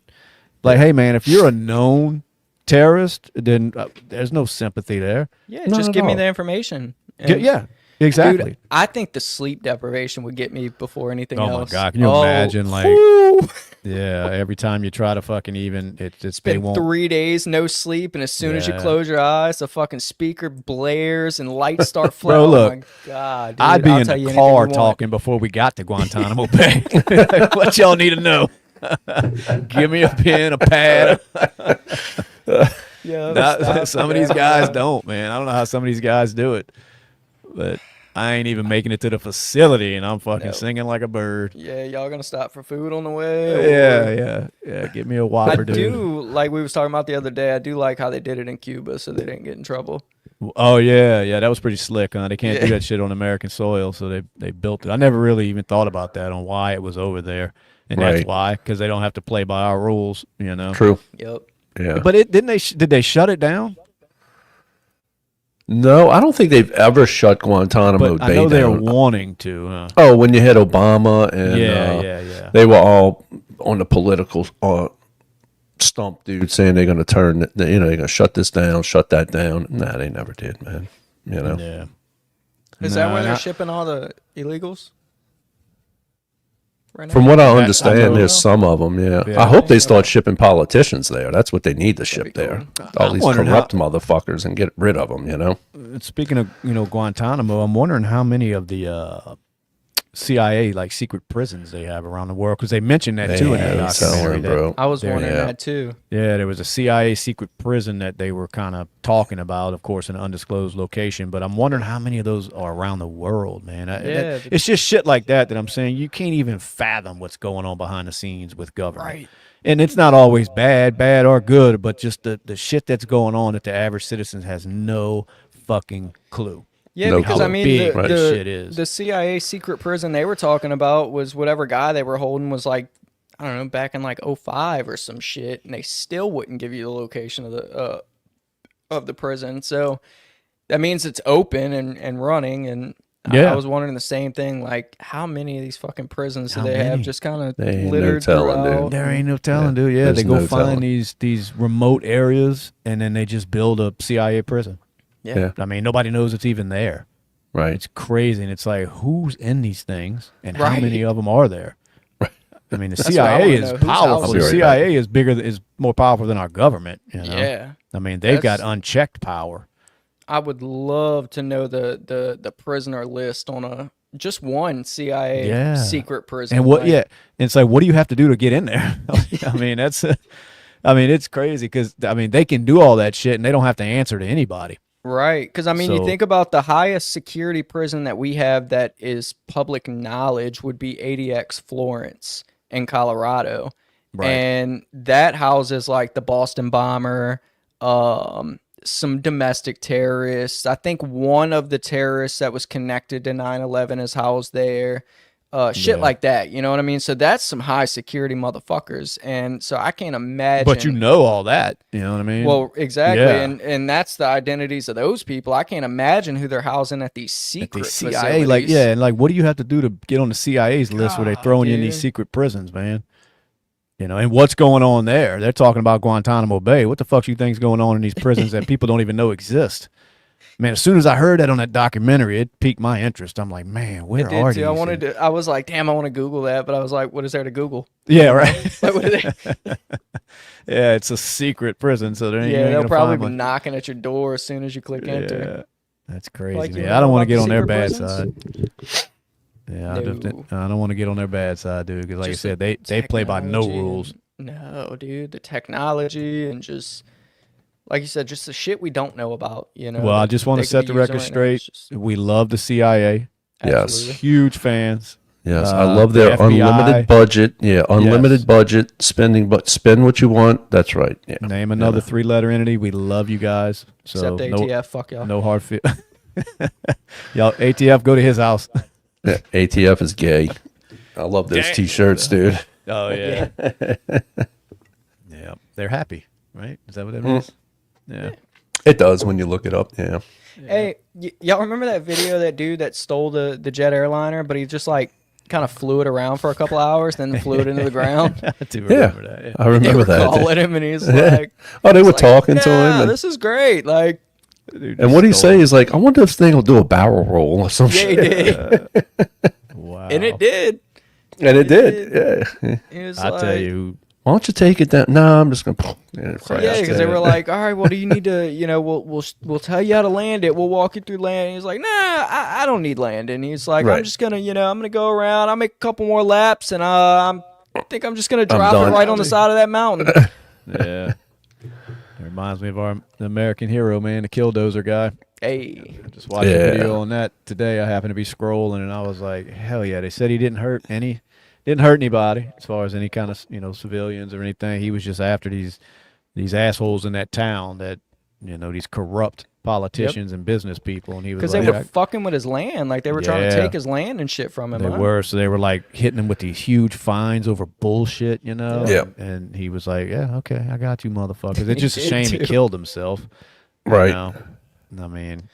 like, hey man, if you're a known terrorist, then there's no sympathy there. Yeah, Not just at give me all. the information. And, Yeah, exactly. Dude, I think the sleep deprivation would get me before anything Oh else. my God, can you imagine? Like, whew. yeah, every time you try to fucking it's they Been won't. 3 days no sleep, and as soon as you Yeah. close your eyes, the fucking speaker blares and lights start Bro, flashing. look, Oh my God, dude, I'd be I'll in tell the you anything car you want. talking before we got to Guantanamo Bay. What y'all need to know? Give me a pen, a pad. Yeah, Some of these guys don't, man. I don't know how some of these guys do it, but I ain't even making it to the facility, and I'm fucking No. singing like a bird. Yeah, y'all gonna stop for food on the way? Yeah. Get me a I Whopper, dude. do like we was talking about the other day. I do like how they did it in Cuba, so they didn't get in trouble. Oh yeah, that was pretty slick, huh? They can't do Yeah. that shit on American soil, so they built it. I never really even thought about that on why it was over there, and that's Right. why, because they don't have to play by our rules, you know. True. Yep. Yeah. But did they shut it down? No, I don't think they've ever shut Guantanamo But I Bay know they're down. wanting to. Huh? Oh, when you had Obama and Yeah. they were all on the political stump, dude, saying they're going to turn, they're going to shut this down, shut that down. Nah, they never did, man. You know. Yeah. Is that where they're not- shipping all the illegals? Right now? From what I I understand, know. there's some of them. Yeah. Yeah. I hope they start shipping politicians there. That's what they need to ship be cool. there. All I'm these wondering corrupt motherfuckers and get rid of them. You know. Speaking of Guantanamo, I'm wondering how many of the CIA like secret prisons they have around the world, because they mentioned that too in that Damn, documentary. telling, bro. I was wondering Yeah. that too. Yeah, there was a CIA secret prison that they were kind of talking about, of course, in an undisclosed location. But I'm wondering how many of those are around the world, man. Yeah. It's just shit like that I'm saying you can't even fathom what's going on behind the scenes with government. Right. And it's not always bad or good, but just the shit that's going on that the average citizen has no fucking clue. Yeah, No because clue. I mean, Big the, this the, shit is. the CIA secret prison they were talking about was whatever guy they were holding was like, I don't know, back in like 05 or some shit, and they still wouldn't give you the location of the prison. So that means it's open and running. And Yeah. I was wondering the same thing, like how many of these fucking prisons do How they have many? just kind of They ain't no littered telling, dude. throughout? There ain't no telling, dude. Yeah, there's they go no find telling. these remote areas, and then they just build a CIA prison. Yeah. I mean, nobody knows it's even there. Right. It's crazy, and it's like, who's in these things, and how Right. many of them are there? I mean, the what I CIA wanna is know. Who's powerful. out The there? CIA is more powerful than our government. You know? Yeah. I mean, they've got That's- unchecked power. I would love to know the prisoner list on just one CIA Yeah. secret prison. And what? like- Yeah, and it's like, what do you have to do to get in there? I mean, it's crazy because I mean, they can do all that shit, and they don't have to answer to anybody. Right. Because, I mean, you So- think about the highest security prison that we have that is public knowledge would be ADX Florence in Colorado. Right. And that houses like the Boston bomber, some domestic terrorists. I think one of the terrorists that was connected to 9/11 is housed there. Shit Yeah. like that. You know what I mean? So that's some high security motherfuckers. And so I can't imagine. But you know all that. You know what I mean? Well, exactly, Yeah. and that's the identities of those people. I can't imagine who they're housing at these At secret the CIA, facilities. like, yeah, and like, what do you have to do to get on the CIA's list where they're God, throwing you in these dude. secret prisons, man? You know, and what's going on there? They're talking about Guantanamo Bay. What the fuck do you think's going on in these prisons that people don't even know exist? Man, as soon as I heard that on that documentary, it piqued my interest. I'm like, man, where It are did these? too. I was like, damn, I want to Google that, but I was like, what is there to Google? Yeah, right. Like, what are they? Yeah, it's a secret prison, so they ain't, you Yeah, ain't they'll gonna probably find be much. knocking at your door as soon as you click enter. Yeah, that's crazy, Like, you man. know I don't want to about get on the their secret bad prisons? side. Yeah, No. I don't want to get on their bad side, dude. Because like Just I said, the they play by no technology rules. No, dude, the technology and just like you said, just the shit we don't know about. You know. Well, I that just want they to could set be the using record right now. straight. It's just- We love the CIA. Yes. Absolutely. Huge fans. Yes, I Uh, love the their FBI. unlimited budget. Yeah, unlimited Yes. budget spending, but spend what you want. That's right. Yeah. Name another three-letter entity. We love you guys. So Except ATF, fuck y'all. no hard feel. Y'all, ATF, go to his house. Yeah, ATF is gay. I love those Dang. T-shirts, dude. Oh yeah. Yeah, they're happy, right? Is that what it means? Yeah. It does when you look it up. Yeah. Hey, y'all remember that video of that dude that stole the jet airliner, but he just like kind of flew it around for a couple hours, then flew it into the ground. I do remember that. Yeah. I They remember were that. calling him, and he's like, Oh, they were like, talking to him. "Yeah, And, this is great." Like, and what he say is like, I wonder if this thing will do a barrel roll or some yeah, he shit. did, Wow. and it did. And it did. Yeah. He was I like, tell you, Why don't you take it down? No, I'm just going to. yeah, because they were like, "All right, well, do you need to? We'll tell you how to land it. We'll walk you through land." And he's like, "Nah, I don't need landing." He's like, Right. "I'm just gonna, I'm gonna go around. I'll make a couple more laps, and I think I'm just gonna drop it done. right on the side of that mountain." yeah. It reminds me of the American hero, man, the Killdozer guy. Hey, I just watched Yeah. a video on that today. I happened to be scrolling, and I was like, hell yeah. They said he didn't hurt anybody as far as any kind of, civilians or anything. He was just after these assholes in that town that, these corrupt politicians and business people. And he was because like, they were fucking with his land, like they were trying to Yeah. take his land and shit from him. they huh? were. So they were like hitting him with these huge fines over bullshit, Yeah. And he was like, yeah, okay, I got you, motherfuckers. It's just a did shame he too. killed himself. Right. I mean,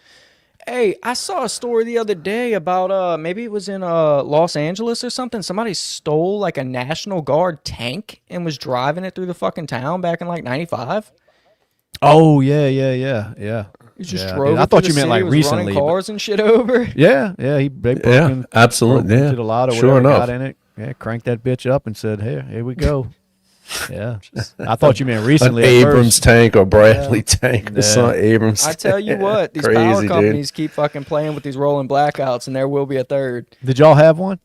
Hey, I saw a story the other day about maybe it was in Los Angeles or something. Somebody stole like a National Guard tank and was driving it through the fucking town back in like '95. oh, yeah. He just Yeah, drove. dude, I it thought through you the meant, like, city, was recently, running but- cars and shit over. Yeah, they Yeah, absolutely. Yeah. did a lot of Sure whatever enough. got in it. Yeah, cranked that bitch up and said, here we go. Yeah. I thought you meant An recently. at Abrams first. tank or Bradley tank or Yeah. some Abrams. I tell you what, these Crazy, power dude. companies keep fucking playing with these rolling blackouts, and there will be a third. Did y'all have one?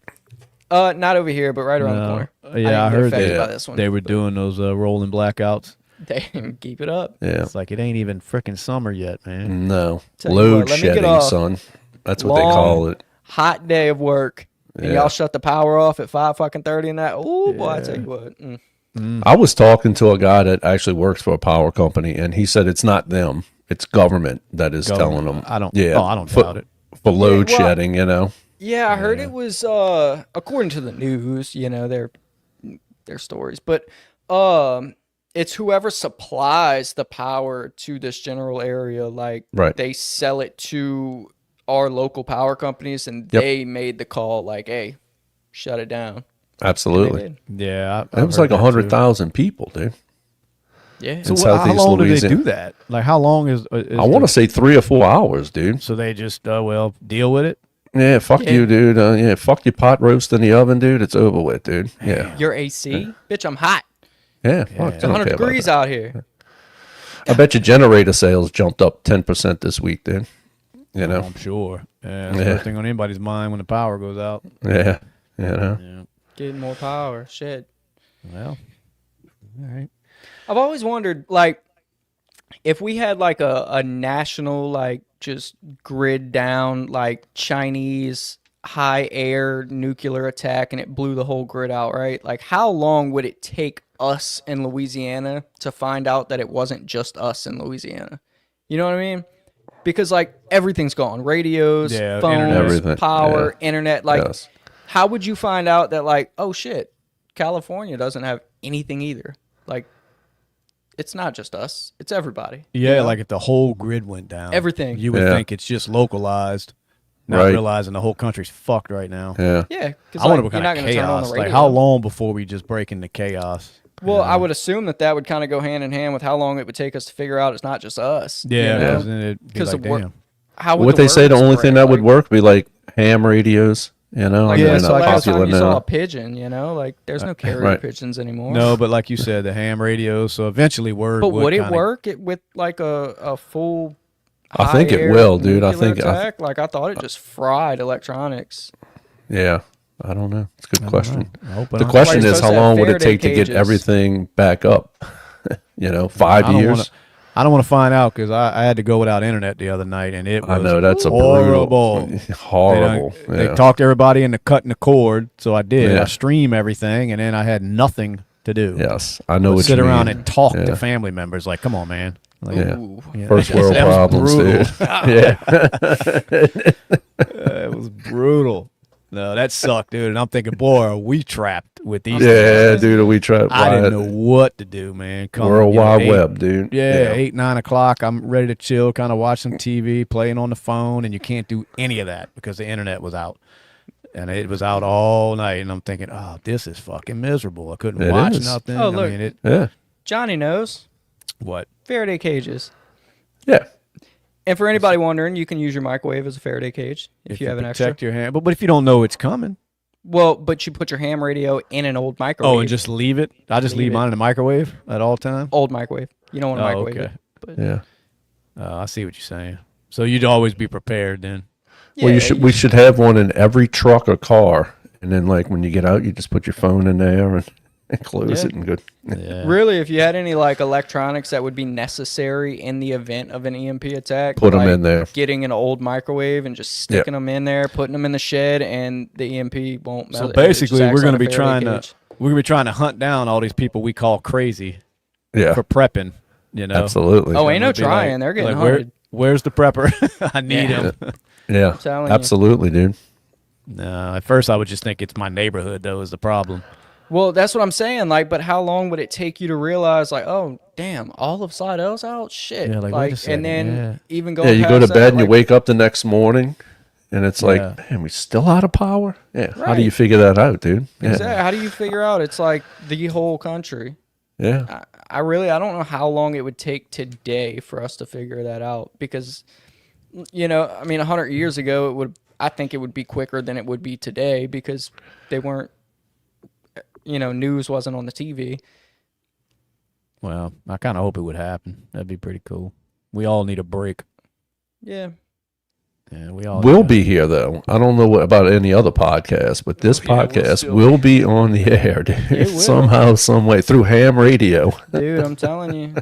Not over here, but right around the No. corner. Yeah, I didn't get heard affected that. by this one. They were doing those rolling blackouts. They didn't keep it up. Yeah. It's like it ain't even freaking summer yet, man. No. Tell you Load what, let me get shedding, a son. That's what they long- call it. Hot day of work, and Yeah. y'all shut the power off at 5:30 and that. Oh boy, I tell you what. I was talking to a guy that actually works for a power company, and he said it's not them. It's government that is telling them. I don't. Yeah. Oh, I don't for, doubt it. For load well- shedding, Yeah, I heard it was according to the news, their stories, but it's whoever supplies the power to this general area. Like, Right. they sell it to our local power companies, and Yep. they made the call, like, "Hey, shut it down." Absolutely. They did. Yeah, It was like 100,000 people, dude. Yeah. So in how Southeast long do they Louisiana. do that? Like, how long is I want to say 3 or 4 hours, dude. So they just deal with it. Yeah, fuck Yeah. you, dude. Yeah, fuck your pot roast in the oven, dude. It's over with, dude. Yeah. Your AC, bitch, I'm hot. Yeah. Fuck, It's 100 degrees out here. I bet your generator sales jumped up 10% this week, dude. You know? I'm sure. Yeah, it's Yeah. the first thing on anybody's mind when the power goes out. Yeah. You know? Yeah. Getting more power. Shit. Well, all right. I've always wondered, like, if we had like a national, like, just grid down, like, Chinese high air nuclear attack and it blew the whole grid out, right? Like, how long would it take us in Louisiana to find out that it wasn't just us in Louisiana? You know what I mean? Because, like, everything's gone. Radios, Yeah, phones, internet. Everything, power, internet. Like, Yes. how would you find out that, like, oh shit, California doesn't have anything either? Like, it's not just us, it's everybody. Yeah, you know? like if the whole grid went down, Everything. you would Yeah. think it's just localized, not Right. realizing the whole country's fucked right now. Yeah. Yeah, because I wonder like, what you're kind not of going to turn on chaos. the radio. Like, how long before we just break into chaos? Well, I would assume that would kind of go hand in hand with how long it would take us to figure out it's not just us. Yeah, you know? because then it'd be 'Cause like, the wor- damn. How would What they say, the word only thing spread? that would Like, work would be like ham radios, you know? Like, and Yeah, when's they're the so not last time popular you saw a now. pigeon? You know, like there's no carrier Right. pigeons anymore. No, but like you said, the ham radios. So eventually, word. but would it kinda- work with like a full? I think it high-air will, dude. I nuclear think- I- attack? Like I thought it just fried electronics. Yeah. I don't know. It's a good question. I hope The not. question Like, is, supposed how to have long would it Faraday take to get cages. everything back up? 5 I don't years? I don't want to find out because I had to go without internet the other night, and it was I know that's a horrible. brutal, horrible. They yeah. talked everybody into cutting the cord, so I did. Yeah. I stream everything, and then I had nothing to do. Yes, I know But what sit you around mean. and talk Yeah. to family members. Like, come on, man. Like, Yeah. Ooh. yeah, First world that was problems, brutal. dude. Yeah, It was brutal. No, that sucked, dude. And I'm thinking, boy, are we trapped with these? yeah, things? dude. We tried. I didn't know what to do, man. World you know, Wide 8 Web, dude. Yeah, 8, 9 o'clock. I'm ready to chill, kind of watch some TV, playing on the phone, and you can't do any of that because the internet was out. and it was out all night. And I'm thinking, oh, this is fucking miserable. I couldn't It watch is. nothing. Oh, I look. mean, Yeah. Johnny knows. what? Faraday cages. Yeah. And for anybody wondering, you can use your microwave as a Faraday cage if you have an extra. Protect your ham, but if you don't know it's coming, Well, but you put your ham radio in an old microwave. oh, and just leave it. I just leave Leave it. mine in the microwave at all times. old microwave. You don't want to Oh, microwave okay. it. But Yeah. I see what you're saying. So you'd always be prepared then. Well, we should have one in every truck or car, and then like when you get out, you just put your phone in there and close it and go. Yeah. Really, if you had any like electronics that would be necessary in the event of an EMP attack, Put 'em like in there. Getting an old microwave and just sticking them in there, putting them in the shed, and the EMP won't. So melt it. It just basically, acts we're going like to a be Faraday trying cage. to hunt down all these people we call crazy Yeah. for prepping. You know, Absolutely. Oh, ain't no We'd be trying. like- They're getting like, hunted. where's the prepper? I need Yeah. him. Yeah. telling you. Absolutely, dude. No, at first I would just think it's my neighborhood though is the problem. Well, that's what I'm saying. Like, but how long would it take you to realize, like, oh, damn, all of Slidell's out? Shit. Yeah, like, wait a second, and then yeah. even going Yeah, you go to past bed that, and you like, wake up the next morning, and it's like, Yeah. man, we still out of power. Yeah. How do you Right. figure that out, dude? Yeah. Exactly. How do you figure out it's like the whole country? Yeah. I don't know how long it would take today for us to figure that out because, I mean, 100 years ago, I think it would be quicker than it would be today because they weren't, news wasn't on the TV. Well, I kind of hope it would happen. That'd be pretty cool. We all need a break. Yeah. Yeah, we all. We'll need a- be here though. I don't know about any other podcast, but this Yeah, we'll podcast still will be on the air, dude. It will. Somehow, some way through ham radio. Dude, I'm telling you.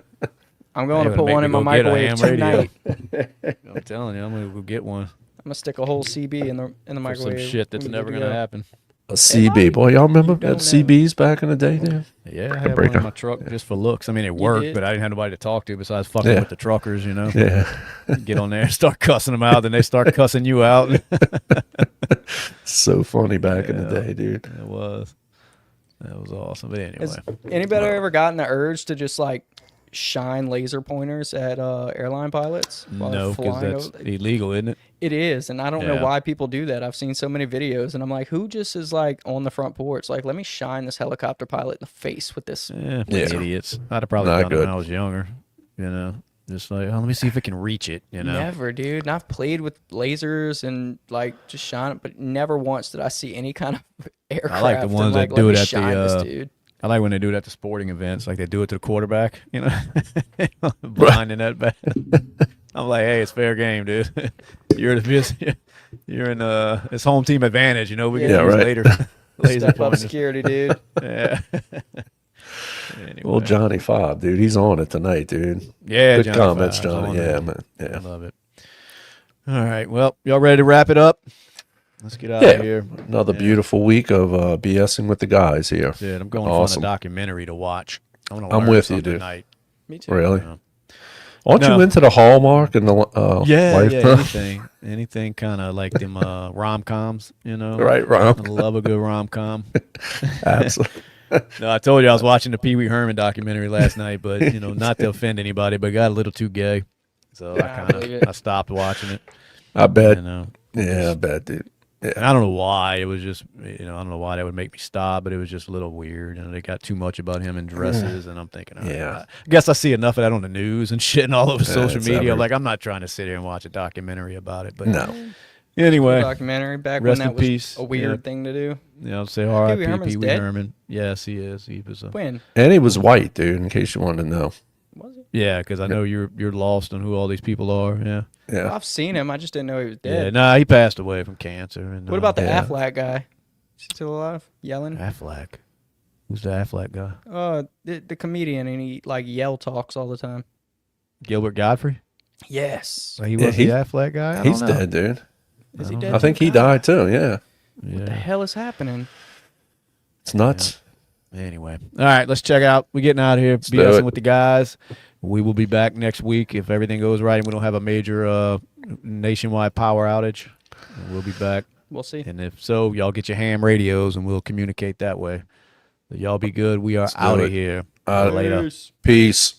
I'm going They to would put make one me in my go get a microwave ham radio. tonight. I'm telling you, I'm gonna go get one I'm going to stick a whole CB in the for microwave. some shit that's when we never get gonna to go. happen. A CB, boy, y'all remember You don't that CBs back in the day, dude? Yeah, I had one breaker. in my truck just for looks. I mean, it worked, did? but I didn't have nobody to talk to besides fucking Yeah. with the truckers. You know, Yeah. get on there and start cussing them out, then they start cussing you out. So funny back in the Yeah. day, dude. That was awesome. But anyway, Has anybody ever gotten the urge to just like shine laser pointers at airline pilots while no, they're because flying that's over? illegal, isn't it? It is, and I don't know Yeah. why people do that. I've seen so many videos, and I'm like, who just is like on the front porch, like, let me shine this helicopter pilot in the face with this? Yeah, Yeah. idiots. I'd have probably Not done it good. when I was younger. You know, just like, oh, let me see if it can reach it. You know, Never, dude. And I've played with lasers and like just shine it, but never once did I see any kind of aircraft. and, ones that like, do let it me at shine the, this dude. I like when they do it at the sporting events, like they do it to the quarterback. You know, blinding that bad. I'm like, hey, it's fair game, dude. You're in it's home team advantage. You know, we can Yeah, use right. laser Step up pointers. security, dude. Yeah. Anyway. Well, Johnny Fobb, dude, he's on it tonight, dude. Yeah, Good Johnny comments, Five's Johnny. on Yeah, it. man. I Yeah. love it. All right. Well, y'all ready to wrap it up? Let's get out Yeah. of here. Another Yeah. beautiful week of B.S.ing with the guys here. Dude, I'm going Awesome. to find a documentary to watch. I'm I'm with you, dude. Tonight. Me too. Really? You know. Aren't No. you into the Hallmark and the Lifetime? anything kind of like them rom coms. You know, Right, I Rom. love a good rom com. Absolutely. No, I told you I was watching the Pee Wee Herman documentary last night, but not to offend anybody, but it got a little too gay, so Yeah, I believe it. I stopped watching it. I bet. You know, Yeah, I bet, dude. and I don't know why it was just I don't know why that would make me stop, but it was just a little weird, and they got too much about him in dresses, and I'm thinking, Yeah. I guess I see enough of that on the news and shit and all over social it's media. ever- Like I'm not trying to sit here and watch a documentary about it, but No. anyway, Documentary back Rest when in that was peace. a weird Yeah. thing to do. I'll say R.I.P. Herman's Pee Wee dead? Herman. Yes, he is. He was a When And he was white, dude, in case you wanted to know. was it? yeah, because I know you're lost on who all these people are. Yeah. Yeah. I've seen him. I just didn't know he was Yeah, dead. no, he passed away from cancer. And, What about the Yeah. Affleck guy? Is he still alive? Yelling? Affleck? Who's the Affleck guy? The comedian, and he like yell talks all the time. Gilbert Godfrey? Yes. He Yeah, was the Affleck guy? I He's don't know. dead, dude. Is he don't dead? know. I think he God, died too. Yeah. What the Yeah. hell is happening? It's nuts. Anyway. All right, let's check out. We're getting out of here. do BSing it. with the guys. We will be back next week if everything goes right and we don't have a major nationwide power outage. We'll be back. We'll see. And if so, y'all get your ham radios and we'll communicate that way. But y'all be good. We are do out of it. here. Out. Later. Peace.